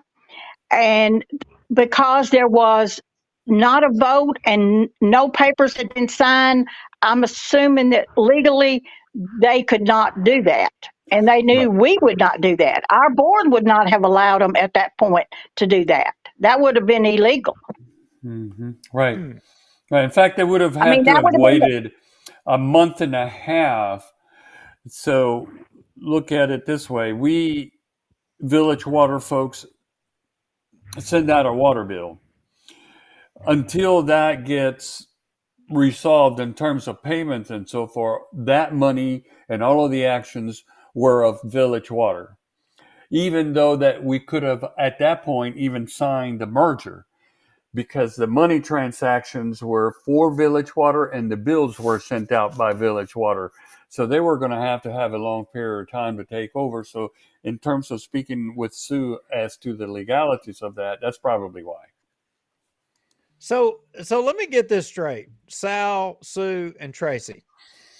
S10: and because there was not a vote and no papers had been signed, I'm assuming that legally they could not do that. And they knew we would not do that. Our board would not have allowed them at that point to do that. That would have been illegal.
S11: Mm-hmm. Right. Right. In fact, they would have had
S10: I mean,
S11: to
S10: that
S11: have
S10: would have been
S11: waited a month and a half. So look at it this way. We village water folks send out a water bill. Until that gets resolved in terms of payments and so forth, that money and all of the actions were of village water. Even though that we could have at that point even signed the merger, because the money transactions were for Village Water and the bills were sent out by Village Water. So they were going to have a long period of time to take over. So in terms of speaking with Sue as to the legalities of that, that's probably why.
S2: So let me get this straight. Sal, Sue, and Tracy.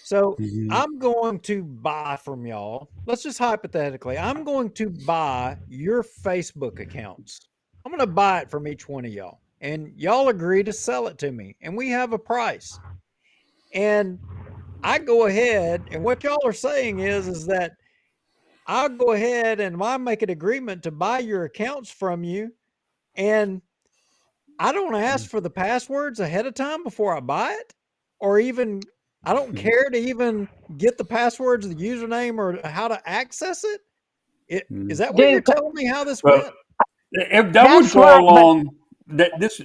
S2: So I'm going to buy from y'all. Let's just hypothetically, I'm going to buy your Facebook accounts. I'm going to buy it from each one of y'all. And y'all agree to sell it to me. And we have a price. And I go ahead, and what y'all are saying is that I'll go ahead and I make an agreement to buy your accounts from you. And I don't ask for the passwords ahead of time before I buy it, or even I don't care to even get the passwords, the username, or how to access it. Is that what you're telling me how this went?
S11: If that would go along, just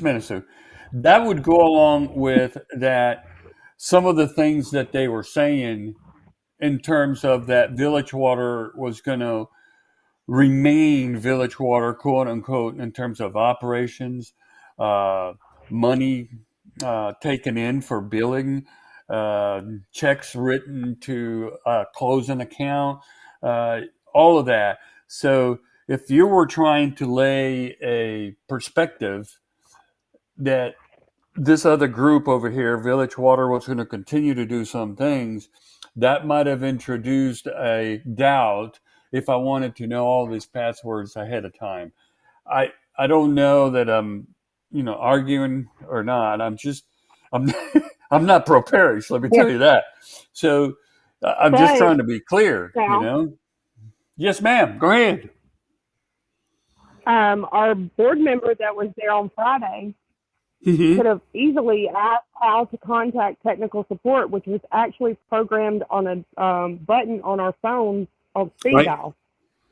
S11: a minute, Sue. That would go along with that. Some of the things that they were saying in terms of that Village Water was going to remain Village Water, quote unquote, in terms of operations, money taken in for billing, checks written to close an account, all of that. So if you were trying to lay a perspective that this other group over here, Village Water, was going to continue to do some things, that might have introduced a doubt if I wanted to know all these passwords ahead of time. I don't know that I'm, arguing or not. I'm I'm not pro-parish, let me tell you that. So I'm just trying to be clear, Yes, ma'am. Go ahead.
S15: Our board member that was there on Friday could have easily asked how to contact technical support, which was actually programmed on a button on our phone on speed dial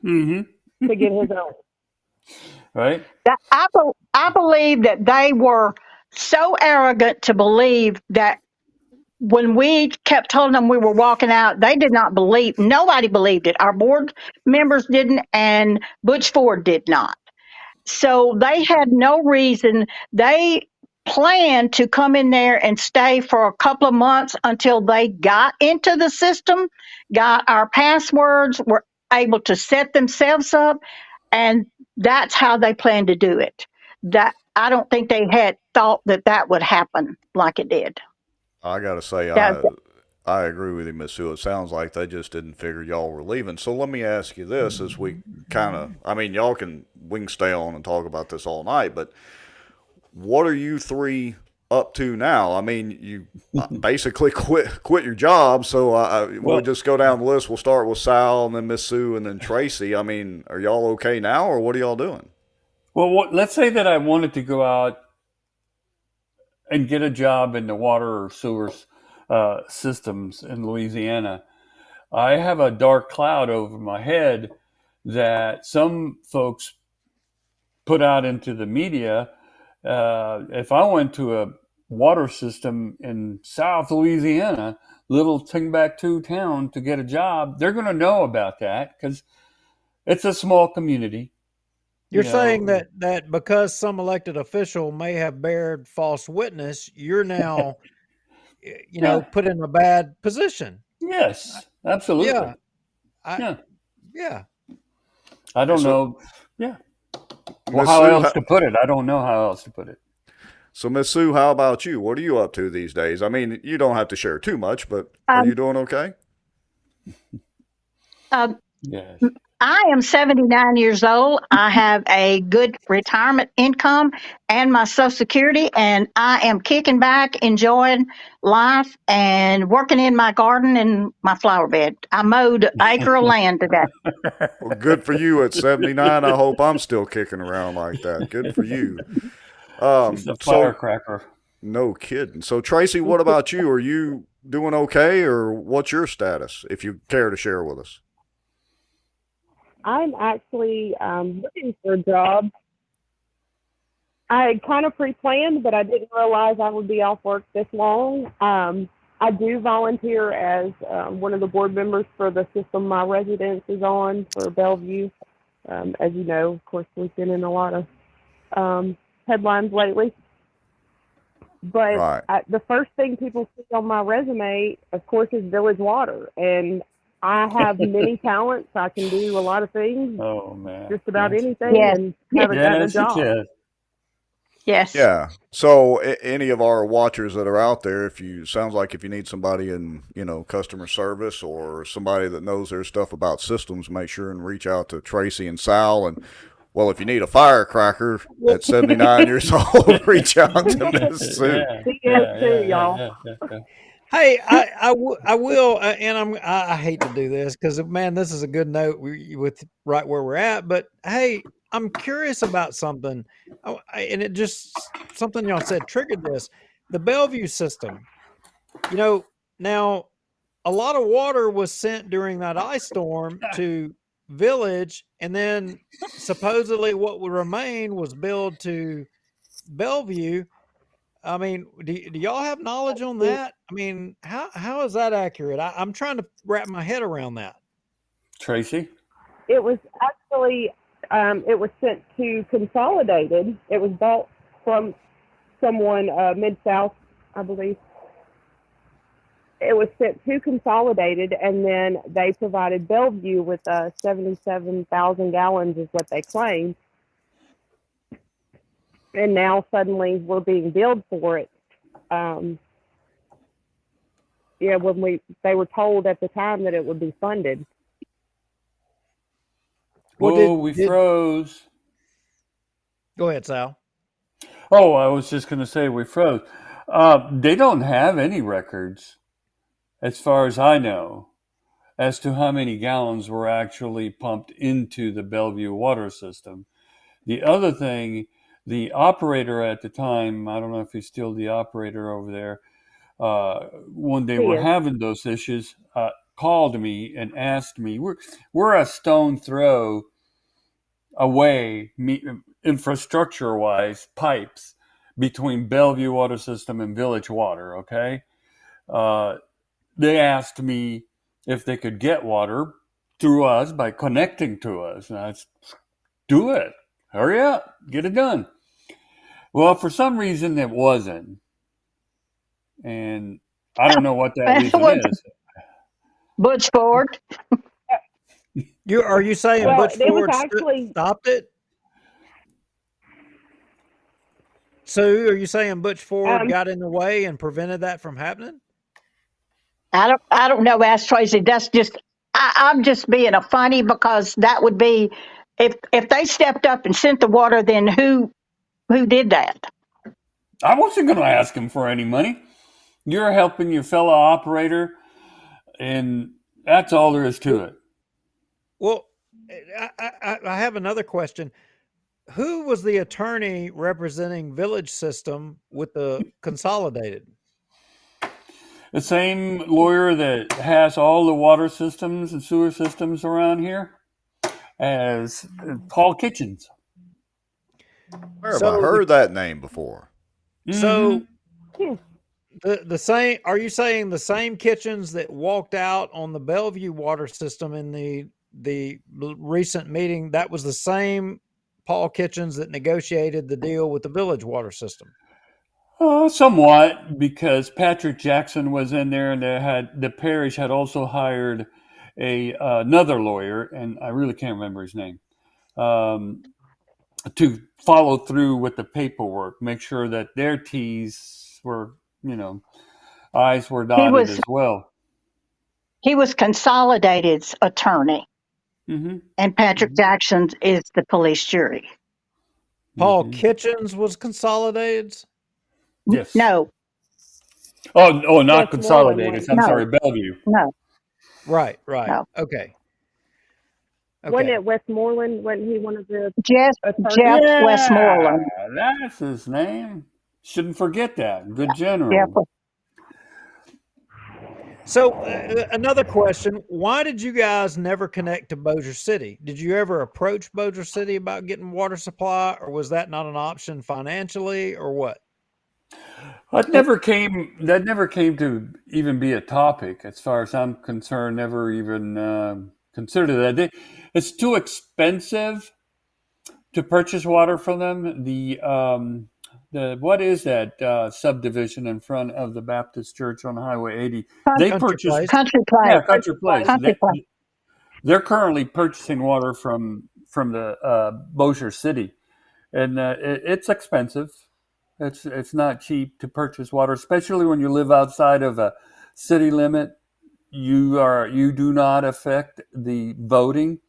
S15: to get his own.
S11: Right.
S10: I believe that they were so arrogant to believe that when we kept telling them we were walking out, they did not believe. Nobody believed it. Our board members didn't, and Butch Ford did not. So they had no reason. They planned to come in there and stay for a couple of months until they got into the system, got our passwords, were able to set themselves up, and that's how they planned to do it. That I don't think they had thought that would happen like it did.
S1: I gotta say, I agree with you, Miss Sue. It sounds like they just didn't figure y'all were leaving. So let me ask you this: as we we can stay on and talk about this all night, but what are you three up to now? I mean, you basically quit your job. So we'll just go down the list. We'll start with Sal, and then Miss Sue, and then Tracy. I mean, are y'all okay now, or what are y'all doing?
S11: Well, let's say that I wanted to go out and get a job in the water or sewers systems in Louisiana. I have a dark cloud over my head that some folks put out into the media. If I went to a water system in South Louisiana, little Timbuktu town, to get a job, they're going to know about that because it's a small community.
S2: You're saying that because some elected official may have bared false witness, you're now, put in a bad position.
S11: Yes, absolutely.
S2: Yeah.
S11: I don't know. Yeah. Well, how else to put it? I don't know how else to put it.
S1: So, Miss Sue, how about you? What are you up to these days? I mean, you don't have to share too much, but are you doing okay?
S11: Yes.
S10: I am 79 years old. I have a good retirement income and my Social Security, and I am kicking back, enjoying life, and working in my garden and my flower bed. I mowed an acre of land today.
S1: Well, good for you at 79. I hope I'm still kicking around like that. Good for you.
S11: She's a firecracker.
S1: No kidding. So, Tracy, what about you? Are you doing okay, or what's your status, if you care to share with us?
S15: I'm actually looking for a job. I had kind of pre-planned, but I didn't realize I would be off work this long. I do volunteer as one of the board members for the system my residence is on for Bellevue. As you know, of course, we've been in a lot of headlines lately. But
S1: Right.
S15: the first thing people see on my resume, of course, is Village Water. And I have many talents. I can do a lot of things,
S11: Oh man.
S15: just about
S11: Yes.
S15: anything,
S10: Yes.
S15: and haven't gotten a
S11: Yes, it
S15: job.
S11: is.
S10: Yes.
S1: Yeah. So any of our watchers that are out there, sounds like if you need somebody in, customer service or somebody that knows their stuff about systems, make sure and reach out to Tracy and Sal. And well, if you need a firecracker at 79 years old, reach out to Miss Sue.
S15: Y'all.
S2: Hey, I will, and I hate to do this because man, this is a good note with right where we're at. But hey, I'm curious about something, and it just something y'all said triggered this. The Bellevue system, now a lot of water was sent during that ice storm to Village, and then supposedly what would remain was billed to Bellevue. I mean, do y'all have knowledge on that? I mean, how is that accurate? I'm trying to wrap my head around that.
S11: Tracy?
S15: It was actually, it was sent to Consolidated. It was bought from someone, Mid-South, I believe. It was sent to Consolidated, and then they provided Bellevue with 77,000 gallons is what they claimed. And now suddenly we're being billed for it. When they were told at the time that it would be funded.
S11: Whoa, we froze.
S2: Go ahead, Sal.
S11: Oh, I was just going to say we froze. They don't have any records, as far as I know, as to how many gallons were actually pumped into the Bellevue water system. The other thing, the operator at the time, I don't know if he's still the operator over there, when they were having those issues, called me and asked me, we're a stone throw away, infrastructure-wise, pipes between Bellevue Water System and Village Water, okay? They asked me if they could get water through us by connecting to us. And I said, do it. Hurry up. Get it done. Well, for some reason, it wasn't. And I don't know what that reason is.
S10: Butch Ford.
S2: Are you saying Butch Ford stopped it? Sue, are you saying Butch Ford got in the way and prevented that from happening?
S10: I don't know, Ask Tracy. That's just I'm just being a funny because that would be if they stepped up and sent the water, then who did that?
S11: I wasn't going to ask him for any money. You're helping your fellow operator, and that's all there is to it.
S2: Well, I have another question. Who was the attorney representing Village System with the Consolidated?
S11: The same lawyer that has all the water systems and sewer systems around here as Paul Kitchens.
S1: Where have I heard that name before?
S2: So the same, are you saying the same Kitchens that walked out on the Bellevue water system in the recent meeting, that was the same Paul Kitchens that negotiated the deal with the Village water system?
S11: Somewhat, because Patrick Jackson was in there, and the parish had also hired another lawyer, and I really can't remember his name, to follow through with the paperwork, make sure that their T's were, I's were dotted as well.
S10: He was Consolidated's attorney, and Patrick Jackson is the police jury.
S2: Paul Kitchens was Consolidated's?
S11: Yes.
S10: No.
S11: Oh, not Consolidated. I'm sorry, Bellevue.
S10: No.
S2: Right.
S10: No.
S2: Okay.
S15: Wasn't it Westmoreland? Wasn't he one of the
S10: Jeff Westmoreland?
S11: That's his name. Shouldn't forget that. Good general.
S10: Yeah.
S2: So another question, why did you guys never connect to Bossier City? Did you ever approach Bossier City about getting water supply, or was that not an option financially, or what?
S11: That never came to even be a topic, as far as I'm concerned. Never even considered that. It's too expensive to purchase water from them. The what is that subdivision in front of the Baptist Church on Highway 80? They
S2: Country
S11: purchase,
S2: Place.
S10: Country Place.
S11: yeah, Country Place.
S10: Country Place.
S11: They're currently purchasing water from the Bossier City, and it's expensive. It's not cheap to purchase water, especially when you live outside of a city limit. You do not affect the voting.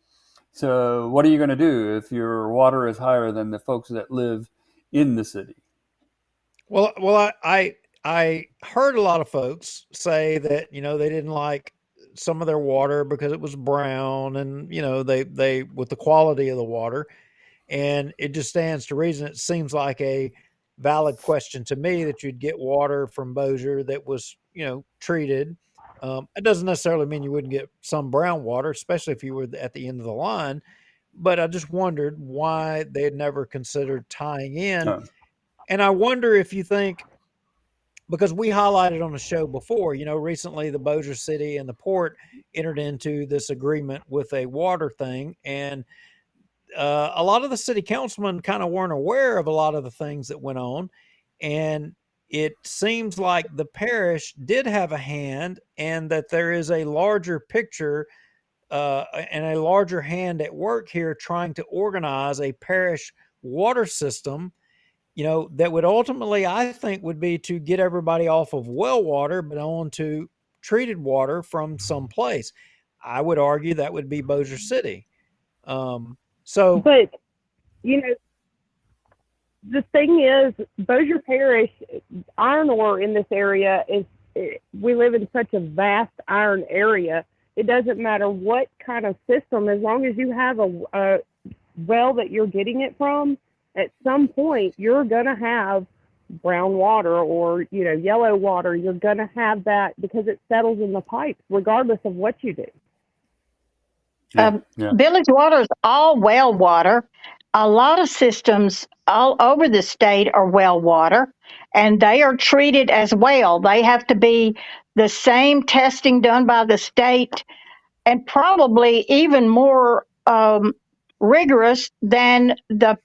S11: So what are you going to do if your water is higher than the folks that live in the city?
S2: Well, I heard a lot of folks say that they didn't like some of their water because it was brown, and they with the quality of the water, and it just stands to reason. It seems like a valid question to me that you'd get water from Bossier that was treated. It doesn't necessarily mean you wouldn't get some brown water, especially if you were at the end of the line. But I just wondered why they had never considered tying in. And I wonder if you think, because we highlighted on the show before, recently the Bossier City and the port entered into this agreement with a water thing. And a lot of the city councilmen kind of weren't aware of a lot of the things that went on. And it seems like the parish did have a hand, and that there is a larger picture and a larger hand at work here trying to organize a parish water system, that would ultimately, I think, would be to get everybody off of well water, but on to treated water from someplace. I would argue that would be Bossier City.
S15: But, the thing is, Bossier Parish, iron ore in this area we live in such a vast iron area. It doesn't matter what kind of system, as long as you have a well that you're getting it from, at some point you're going to have brown water or, yellow water. You're going to have that because it settles in the pipes, regardless of what you do.
S10: Village water is all well water. A lot of systems all over the state are well water, and they are treated as well. They have to be the same testing done by the state, and probably even more rigorous than the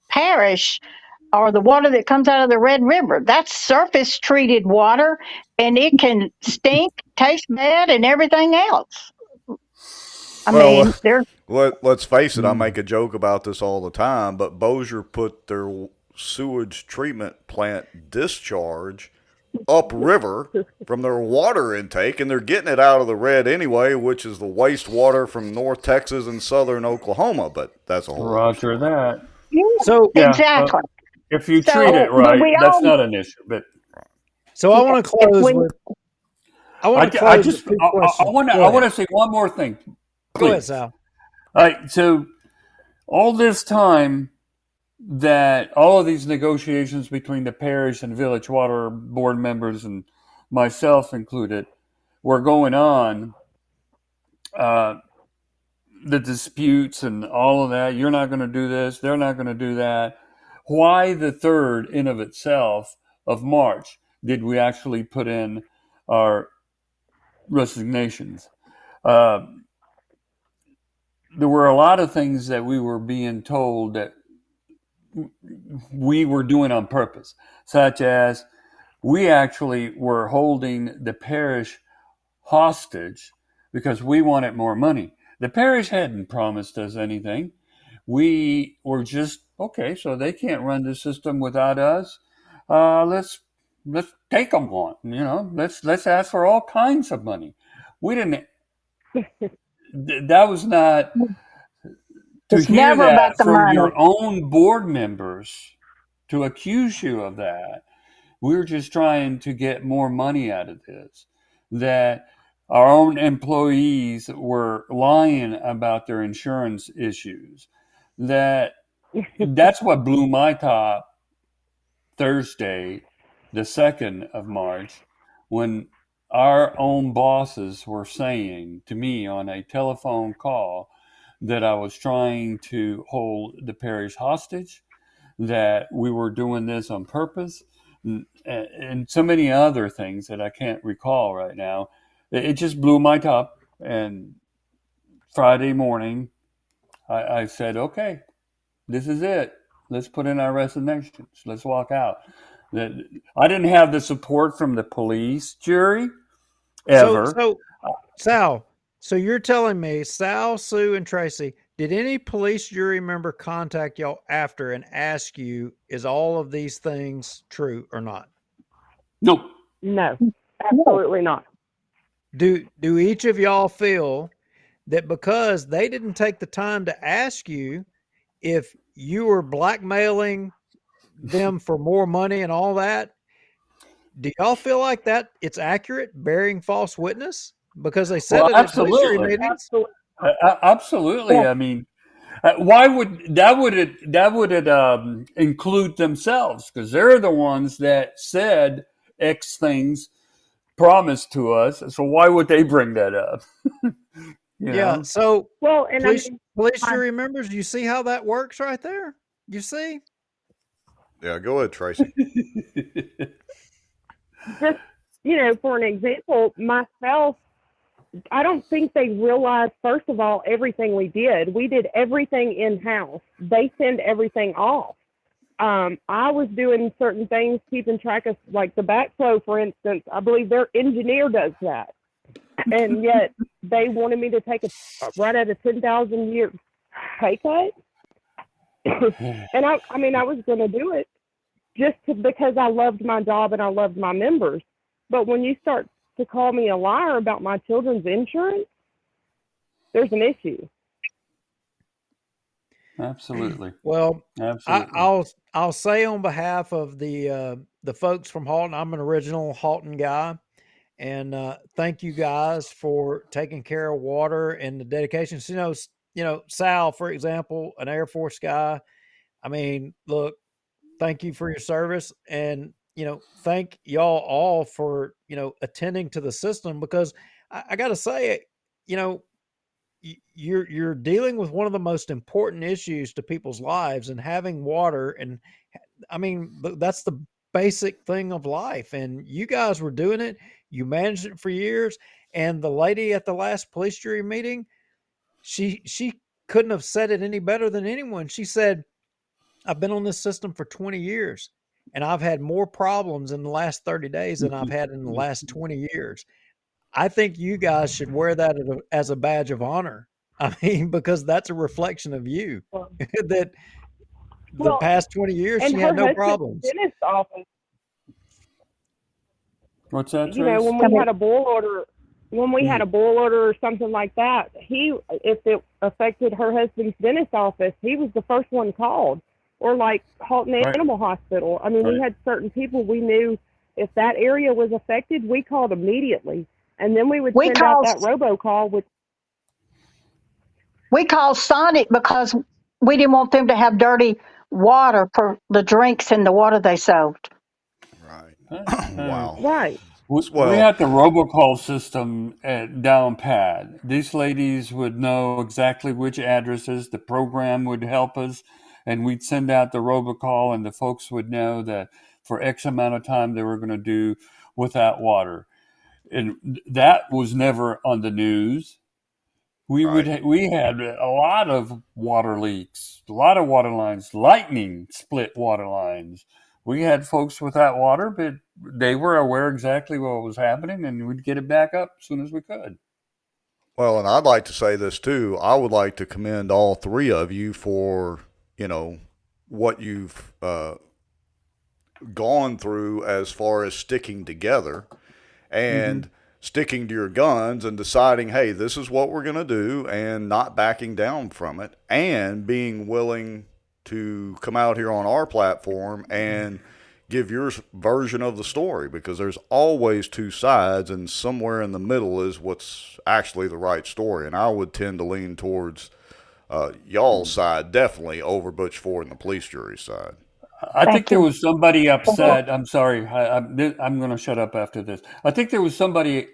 S10: parish or the water that comes out of the Red River. That's surface treated water, and it can stink, taste bad, and everything else.
S1: Let's face it, I make a joke about this all the time, but Bossier put their sewage treatment plant discharge upriver from their water intake, and they're getting it out of the red anyway, which is the wastewater from North Texas and southern Oklahoma, but that's a whole
S11: Roger that.
S2: So
S10: exactly.
S11: If you treat it right, that's not an issue. But
S2: so I want to close with. I want
S11: to say one more thing. Please.
S2: Go ahead, Sal.
S11: All right. So all this time that all of these negotiations between the parish and village water board members and myself included were going on, the disputes and all of that, you're not going to do this, they're not going to do that. Why the 3rd in of itself of March did we actually put in our resignations? There were a lot of things that we were being told that we were doing on purpose, such as we actually were holding the parish hostage because we wanted more money. The parish hadn't promised us anything. We were just, okay, so they can't run the system without us. Let's take them one, let's ask for all kinds of money. We didn't, that was not, to hear that from your own board members, to accuse you of that. We're just trying to get more money out of this. That our own employees were lying about their insurance issues. That's what blew my top Thursday, the 2nd of March, when our own bosses were saying to me on a telephone call that I was trying to hold the parish hostage, that we were doing this on purpose, and so many other things that I can't recall right now. It just blew my top. And Friday morning, I said, okay, This is it. Let's put in our resignations. Let's walk out. I didn't have the support from the police jury ever.
S2: So Sal, so you're telling me Sal, Sue, and Tracy, did any police jury member contact y'all after and ask you, is all of these things true or not?
S11: Nope.
S15: No, absolutely not.
S2: Do each of y'all feel that because they didn't take the time to ask you if you were blackmailing them for more money and all that, do y'all feel like that it's accurate, bearing false witness? Because they said
S11: Well,
S2: it at police jury
S11: absolutely.
S2: meetings.
S11: Absolutely.
S10: Yeah.
S11: I mean, why would that include themselves? Because they're the ones that said X things promised to us. So why would they bring that up?
S2: Yeah. So,
S15: well, and
S2: police jury members, you see how that works right there? You see?
S1: Yeah, go ahead, Tracy.
S15: Just, for an example, myself, I don't think they realized, first of all, everything we did. We did everything in-house. They send everything off. I was doing certain things, keeping track of, like the backflow, for instance. I believe their engineer does that. And yet they wanted me to take right at a 10,000 year pay cut. And I was going to do it just because I loved my job and I loved my members. But when you start to call me a liar about my children's insurance, there's an issue.
S11: Absolutely.
S2: Well,
S11: absolutely.
S2: I'll say on behalf of the folks from Halton, I'm an original Halton guy, and thank you guys for taking care of water and the dedication. So, Sal, for example, an Air Force guy. I mean, look, thank you for your service, and thank y'all all for attending to the system, because I got to say, you're dealing with one of the most important issues to people's lives, and having water, and I mean that's the basic thing of life, and you guys were doing it. You managed it for years, and the lady at the last police jury meeting, she couldn't have said it any better than anyone. She said, I've been on this system for 20 years, and I've had more problems in the last 30 days than I've had in the last 20 years. I think you guys should wear that as a badge of honor. I mean, because that's a reflection of you. That the past 20 years she had no problems.
S15: Dentist office.
S11: What's that,
S15: Trace? When we had a boil order, or something like that, if it affected her husband's dentist office, he was the first one called. Or like Halton Animal Hospital. I mean, we had certain people we knew, if that area was affected, we called immediately. And then we would send out that robocall with.
S10: We called Sonic because we didn't want them to have dirty water for the drinks and the water they served.
S1: Right.
S11: Wow.
S15: Right.
S11: We had the robocall system down pat. These ladies would know exactly which addresses. The program would help us, and we'd send out the robocall, and the folks would know that for X amount of time they were going to do without water. And that was never on the news. We had a lot of water leaks, a lot of water lines, lightning split water lines. We had folks without water, but they were aware exactly what was happening, and we'd get it back up as soon as we could.
S1: Well, and I'd like to say this too. I would like to commend all three of you for, what you've gone through as far as sticking together and sticking to your guns and deciding, hey, this is what we're going to do, and not backing down from it, and being willing to come out here on our platform and give your version of the story, because there's always two sides, and somewhere in the middle is what's actually the right story. And I would tend to lean towards y'all's side, definitely, over Butch Ford and the police jury side.
S11: I think there was somebody upset. I'm sorry. I'm going to shut up after this. I think there was somebody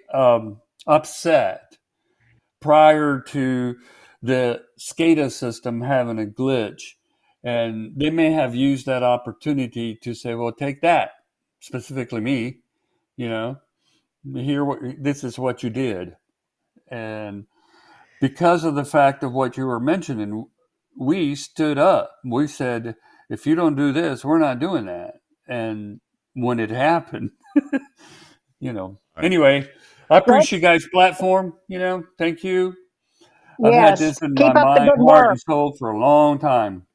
S11: upset prior to the SCADA system having a glitch, and they may have used that opportunity to say, well, take that, specifically me, this is what you did. And because of the fact of what you were mentioning, we stood up. We said, if you don't do this, we're not doing that. And when it happened, anyway, I appreciate you guys' platform. Thank you. I've had
S10: Yes.
S11: this in my
S10: Keep up the
S11: mind,
S10: good
S11: heart,
S10: work.
S11: and soul for a long time.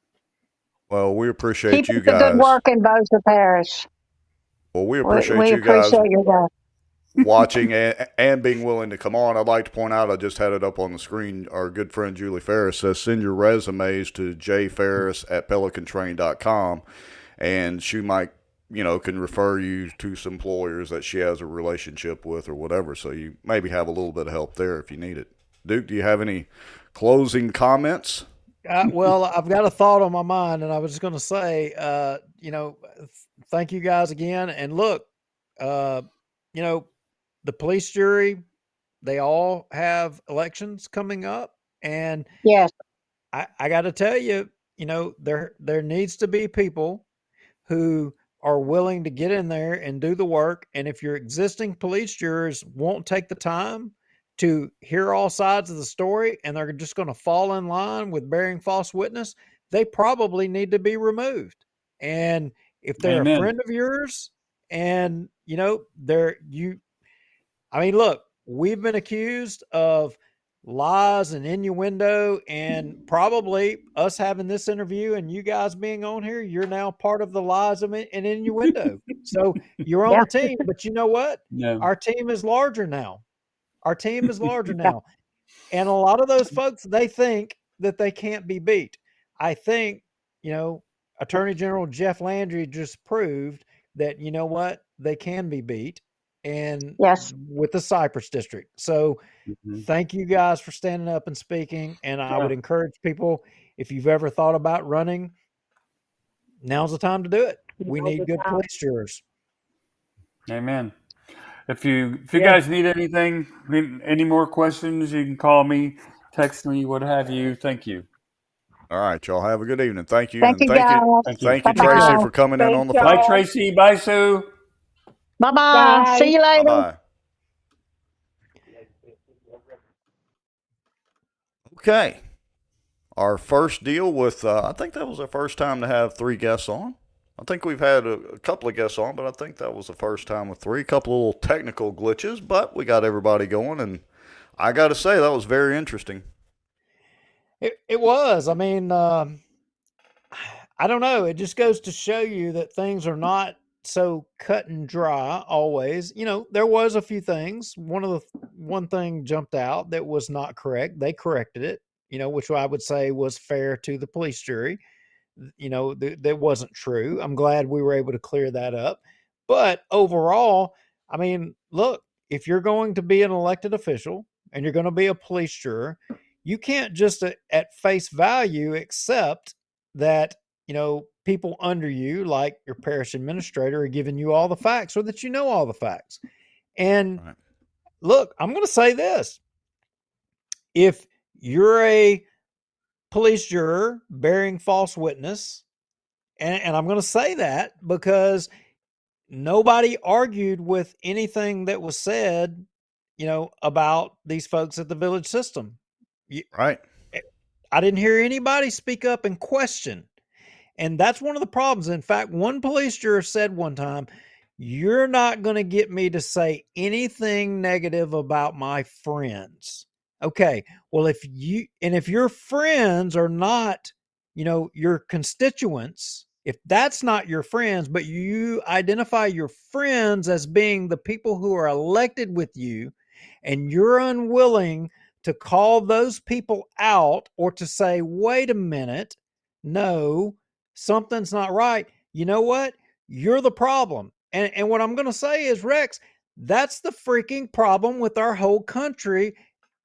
S1: Well, we appreciate
S10: Keep
S1: you
S10: up the good
S1: guys.
S10: work in Bossier Parish.
S1: Well, we appreciate
S10: We
S1: you guys
S10: appreciate your work.
S1: watching and being willing to come on. I'd like to point out, I just had it up on the screen. Our good friend Julie Ferris says, send your resumes to jferris@pelicantrain.com, and she might, can refer you to some employers that she has a relationship with or whatever. So you maybe have a little bit of help there if you need it. Duke, do you have any closing comments?
S2: Well, I've got a thought on my mind, and I was just going to say, thank you guys again. And look, the police jury, they all have elections coming up, and
S10: yes,
S2: I got to tell you, there needs to be people who are willing to get in there and do the work. And if your existing police jurors won't take the time to hear all sides of the story and they're just going to fall in line with bearing false witness, they probably need to be removed. And if they're a
S11: Amen.
S2: friend of yours and look, we've been accused of lies and innuendo, and probably us having this interview and you guys being on here, you're now part of the lies and innuendo. So you're on
S10: yeah.
S2: the team, but you know what?
S11: No.
S2: Our team is larger now. Our team is larger now. And a lot of those folks, they think that they can't be beat. I think, Attorney General Jeff Landry just proved that, you know what, they can be beat, and
S10: Yes.
S2: with the Cypress District. So thank you guys for standing up and speaking. And I would encourage people, if you've ever thought about running, now's the time to do it. We need good police jurors.
S11: Amen. If you guys need anything, any more questions, you can call me, text me, what have you. Thank you.
S1: All right, y'all have a good evening. Thank you.
S10: Thank
S1: And
S10: you, guys.
S1: thank you,
S10: Bye-bye.
S1: Tracy, for coming in on the phone.
S11: Bye, Tracy. Bye, Sue.
S10: Bye-bye. See you later.
S1: Bye-bye. Okay. Our first deal with, I think that was our first time to have 3 guests on. I think we've had a couple of guests on, but I think that was the first time with 3. A couple of little technical glitches, but we got everybody going, and I got to say, that was very interesting.
S2: It was. I mean, I don't know. It just goes to show you that things are not so cut and dry always. There was a few things. One thing jumped out that was not correct. They corrected it, which I would say was fair to the police jury. That wasn't true. I'm glad we were able to clear that up. But overall, I mean, look, if you're going to be an elected official and you're going to be a police juror, you can't just at face value accept that, people under you, like your parish administrator, are giving you all the facts or that you know all the facts. And look, I'm going to say this. If you're a police juror bearing false witness, and I'm going to say that because nobody argued with anything that was said, about these folks at the village system.
S1: Right.
S2: I didn't hear anybody speak up and question. And that's one of the problems. In fact, one police juror said one time, you're not going to get me to say anything negative about my friends. Okay. Well, if your friends are not, your constituents, if that's not your friends, but you identify your friends as being the people who are elected with you, and you're unwilling to call those people out or to say, wait a minute, no, something's not right. You know what? You're the problem. And what I'm going to say is, Rex, that's the freaking problem with our whole country,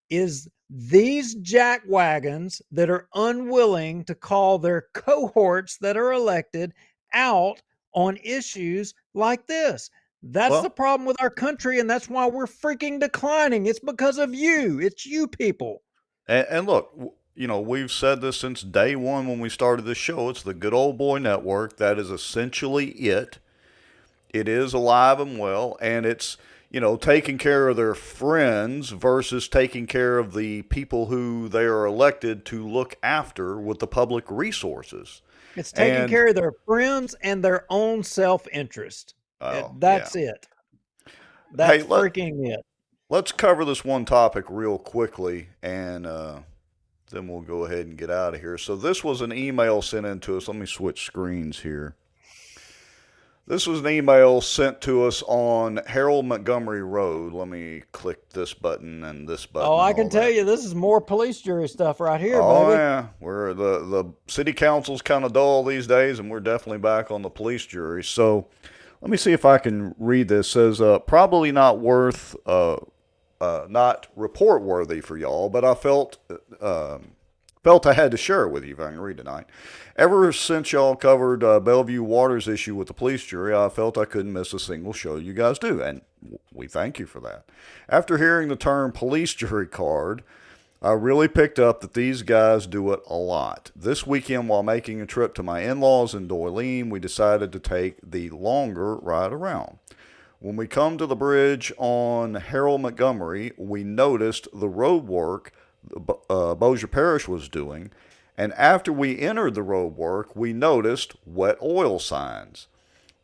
S2: is these jackwagons that are unwilling to call their cohorts that are elected out on issues like this. That's the problem with our country, and that's why we're freaking declining. It's because of you. It's you people.
S1: And look, we've said this since day one when we started this show. It's the Good Old Boy Network. That is essentially it. It is alive and well, and it's, taking care of their friends versus taking care of the people who they are elected to look after with the public resources.
S2: It's taking care of their friends and their own self-interest. That's it. That's freaking it.
S1: Let's cover this one topic real quickly, and then we'll go ahead and get out of here. So this was an email sent in to us. Let me switch screens here. This was an email sent to us on Harold Montgomery Road. Let me click this button and this button.
S2: Oh, I can tell you, this is more police jury stuff right here, baby.
S1: Oh, yeah. We're the city council's kind of dull these days, and we're definitely back on the police jury. So let me see if I can read this. It says, probably not not report worthy for y'all, but I felt I had to share it with you if I can read tonight. Ever since y'all covered Bellevue Water's issue with the police jury, I felt I couldn't miss a single show you guys do, and we thank you for that. After hearing the term police jury card, I really picked up that these guys do it a lot. This weekend, while making a trip to my in-laws in Doyline, we decided to take the longer ride around. When we come to the bridge on Harold Montgomery, we noticed the road work Bossier Parish was doing, and after we entered the road work, we noticed wet oil signs.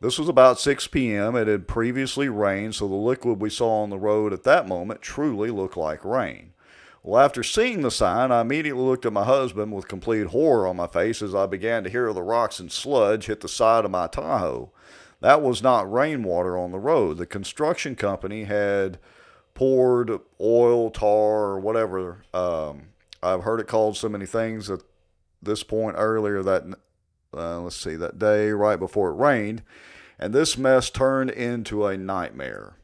S1: This was about 6 p.m. It had previously rained, so the liquid we saw on the road at that moment truly looked like rain. Well, after seeing the sign, I immediately looked at my husband with complete horror on my face as I began to hear the rocks and sludge hit the side of my Tahoe. That was not rainwater on the road. The construction company had poured oil, tar, or whatever. I've heard it called so many things at this point earlier that, that day right before it rained, and this mess turned into a nightmare.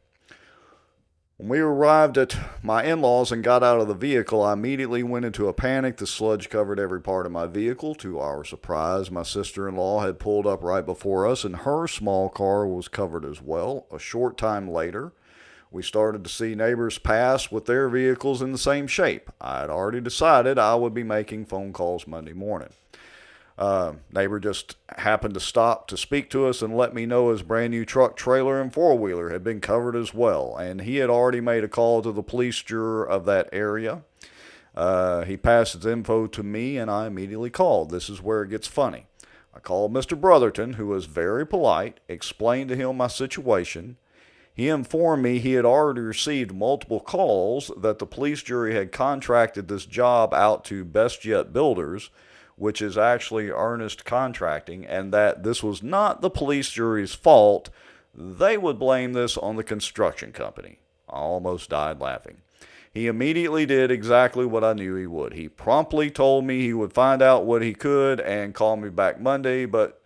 S1: When we arrived at my in-laws and got out of the vehicle, I immediately went into a panic. The sludge covered every part of my vehicle. To our surprise, my sister-in-law had pulled up right before us, and her small car was covered as well. A short time later, we started to see neighbors pass with their vehicles in the same shape. I had already decided I would be making phone calls Monday morning. Neighbor just happened to stop to speak to us and let me know his brand new truck, trailer, and four-wheeler had been covered as well, and he had already made a call to the police juror of that area. He passed his info to me, and I immediately called. This is where it gets funny. I called Mr. Brotherton, who was very polite, explained to him my situation. He informed me he had already received multiple calls that the police jury had contracted this job out to Best Yet Builders, which is actually Ernest Contracting, and that this was not the police jury's fault. They would blame this on the construction company. I almost died laughing. He immediately did exactly what I knew he would. He promptly told me he would find out what he could and call me back Monday, but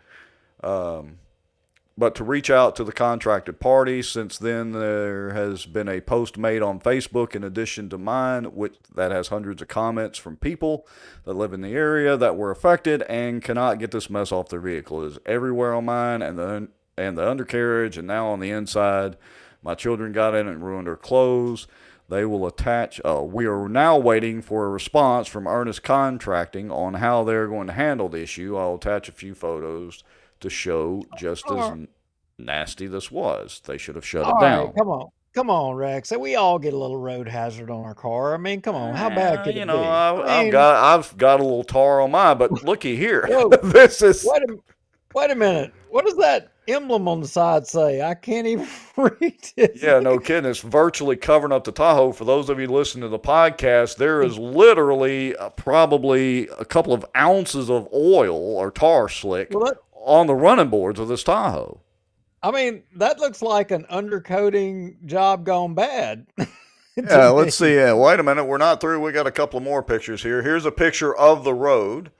S1: to reach out to the contracted party. Since then, there has been a post made on Facebook in addition to mine, that has hundreds of comments from people that live in the area that were affected and cannot get this mess off their vehicle. It is everywhere on mine and the undercarriage, and now on the inside. My children got in and ruined their clothes. They will attach. We are now waiting for a response from Ernest Contracting on how they're going to handle the issue. I'll attach a few photos to show just as nasty this was. They should have shut it down.
S2: Right, come on, Rex. We all get a little road hazard on our car. I mean, come on, how bad could it be?
S1: I've got a little tar on mine, but looky here.
S2: This is. Wait a minute. What does that emblem on the side say? I can't even read it.
S1: Yeah, no kidding. It's virtually covering up the Tahoe. For those of you listening to the podcast, there is literally probably a couple of ounces of oil or tar slick on the running boards of this Tahoe.
S2: I mean, that looks like an undercoating job gone bad.
S1: Yeah, let's see. Yeah, wait a minute. We're not through. We got a couple of more pictures here. Here's a picture of the road.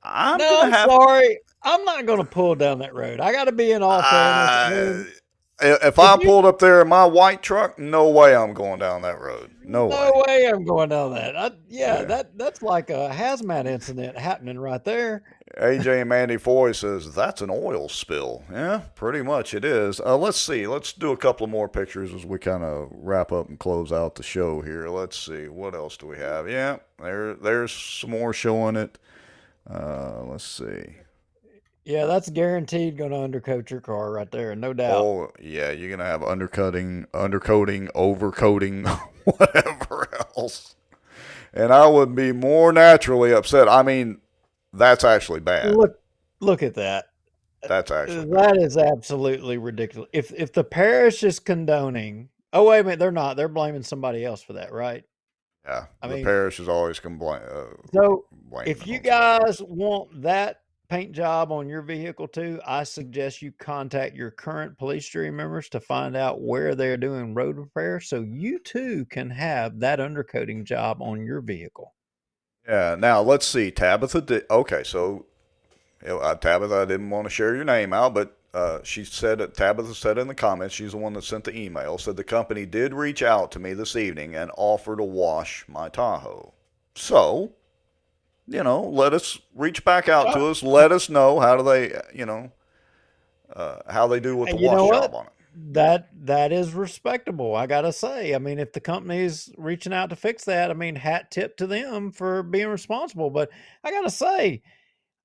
S2: I'm sorry. I'm not going to pull down that road. I got to be in all fairness.
S1: If I pulled up there in my white truck, no way I'm going down that road. No
S2: way I'm going down that. That's like a hazmat incident happening right there.
S1: AJ and Mandy Foy says, that's an oil spill. Yeah, pretty much it is. Let's see. Let's do a couple of more pictures as we kind of wrap up and close out the show here. Let's see. What else do we have? Yeah, there's some more showing it. Let's see.
S2: Yeah, that's guaranteed going to undercoat your car right there, no doubt.
S1: Oh, yeah, you're going to have undercoating, overcoating, whatever else. And I would be more naturally upset. I mean, that's actually bad.
S2: Look at that.
S1: That's actually
S2: That is absolutely ridiculous. If the parish is condoning, oh wait a minute, they're not. They're blaming somebody else for that, right?
S1: Yeah,
S2: I
S1: the
S2: mean,
S1: parish is always
S2: so
S1: blaming
S2: if
S1: it
S2: you
S1: on somebody
S2: guys
S1: else.
S2: want that paint job on your vehicle too, I suggest you contact your current police jury members to find out where they're doing road repair, so you too can have that undercoating job on your vehicle.
S1: Yeah, now let's see. Okay, so Tabitha, I didn't want to share your name out, but Tabitha said in the comments, she's the one that sent the email, said the company did reach out to me this evening and offer to wash my Tahoe. So, let us reach back out to us. Let us know how do they, how they do with the
S2: And you know
S1: wash
S2: what?
S1: job on it.
S2: That is respectable. I gotta say. I mean, if the company's reaching out to fix that, I mean, hat tip to them for being responsible. But I gotta say,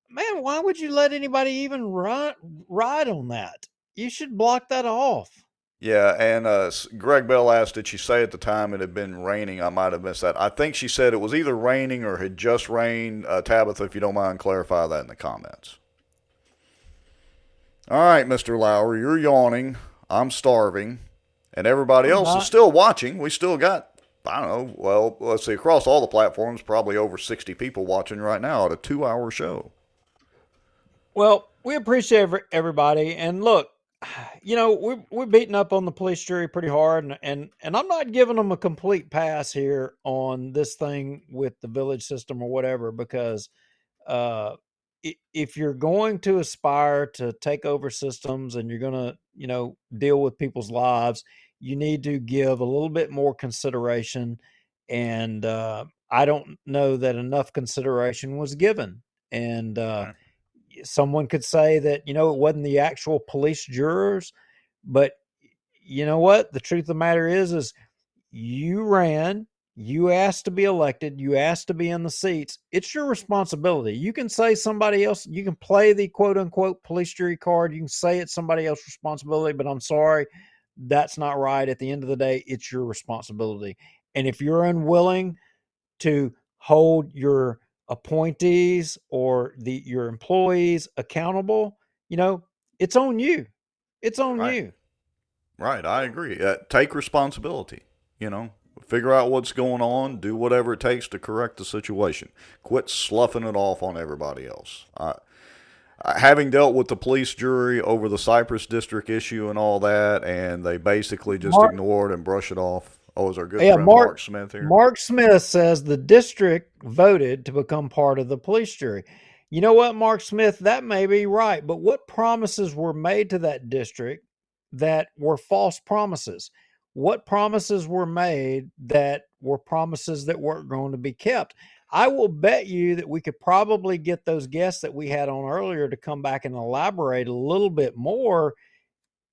S2: man, why would you let anybody even ride on that? You should block that off.
S1: Yeah, and Greg Bell asked, did she say at the time it had been raining? I might have missed that. I think she said it was either raining or had just rained. Tabitha, if you don't mind, clarify that in the comments. All right, Mr. Lowry, you're yawning. I'm starving. And everybody else is still watching. We still got, I don't know, well, let's see, across all the platforms, probably over 60 people watching right now at a 2-hour show.
S2: Well, we appreciate everybody. And look, we're beating up on the police jury pretty hard, and I'm not giving them a complete pass here on this thing with the village system or whatever, because if you're going to aspire to take over systems and you're going to, deal with people's lives, you need to give a little bit more consideration. And I don't know that enough consideration was given. And someone could say that, it wasn't the actual police jurors, but you know what? The truth of the matter is you ran, you asked to be elected, you asked to be in the seats. It's your responsibility. You can say somebody else, you can play the quote unquote police jury card. You can say it's somebody else's responsibility, but I'm sorry, that's not right. At the end of the day, it's your responsibility. And if you're unwilling to hold your appointees or your employees accountable, it's on you. It's on you.
S1: Right, I agree. Take responsibility, Figure out what's going on, do whatever it takes to correct the situation. Quit sloughing it off on everybody else. Having dealt with the police jury over the Cypress District issue and all that, and they basically just ignore it and brush it off. Oh, is our good friend Mark Smith here?
S2: Mark Smith says the district voted to become part of the police jury. You know what, Mark Smith, that may be right, but what promises were made to that district that were false promises? What promises were made that were promises that weren't going to be kept? I will bet you that we could probably get those guests that we had on earlier to come back and elaborate a little bit more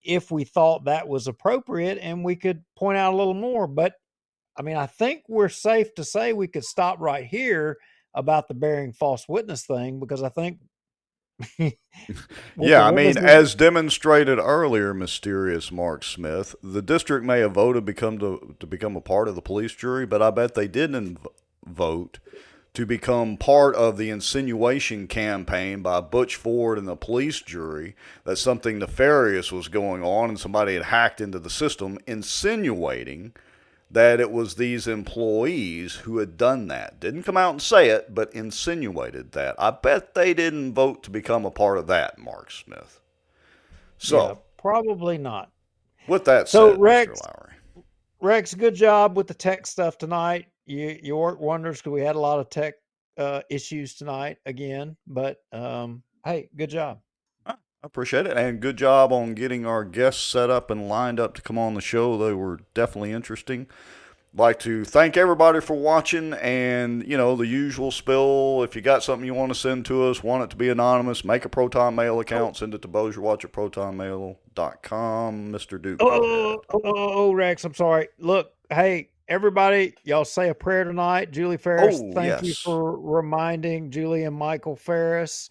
S2: if we thought that was appropriate, and we could point out a little more. But I mean, I think we're safe to say we could stop right here about the bearing false witness thing, because I think
S1: yeah, I mean, as demonstrated earlier, mysterious Mark Smith, the district may have voted to become a part of the police jury, but I bet they didn't vote to become part of the insinuation campaign by Butch Ford and the police jury that something nefarious was going on and somebody had hacked into the system, insinuating that it was these employees who had done that. Didn't come out and say it, but insinuated that. I bet they didn't vote to become a part of that, Mark Smith. So,
S2: yeah, probably not.
S1: With that said,
S2: Rex,
S1: Mr. Lowry.
S2: Rex, good job with the tech stuff tonight. You worked wonders, because we had a lot of tech issues tonight again. But hey, good job.
S1: I appreciate it. And good job on getting our guests set up and lined up to come on the show. They were definitely interesting. I'd like to thank everybody for watching, and, the usual spill. If you got something you want to send to us, want it to be anonymous, make a Proton Mail account, send it to BossierWatch at ProtonMail.com. Mr. Duke.
S2: Rex, I'm sorry. Look, hey, everybody, y'all say a prayer tonight. Julie Ferris, thank you for reminding Julie and Michael Ferris.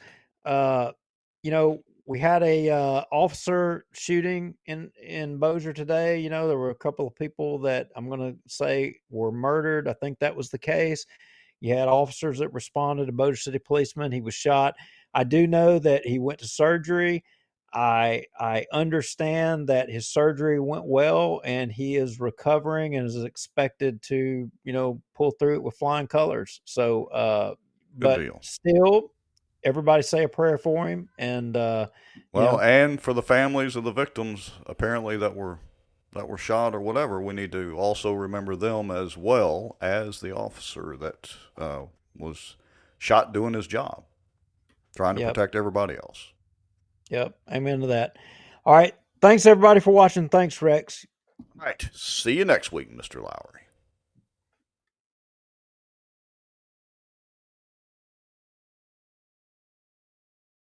S2: we had a officer shooting in Bossier today. There were a couple of people that I'm going to say were murdered. I think that was the case. You had officers that responded, a Bossier City policeman. He was shot. I do know that he went to surgery. I understand that his surgery went well and he is recovering and is expected to, pull through it with flying colors. So,
S1: Good
S2: but
S1: deal.
S2: still, everybody say a prayer for him. And,
S1: and for the families of the victims, apparently that were shot or whatever, we need to also remember them as well as the officer that was shot doing his job, trying to protect everybody else.
S2: Yep. Amen to that. All right. Thanks, everybody, for watching. Thanks, Rex.
S1: All right. See you next week, Mr. Lowry.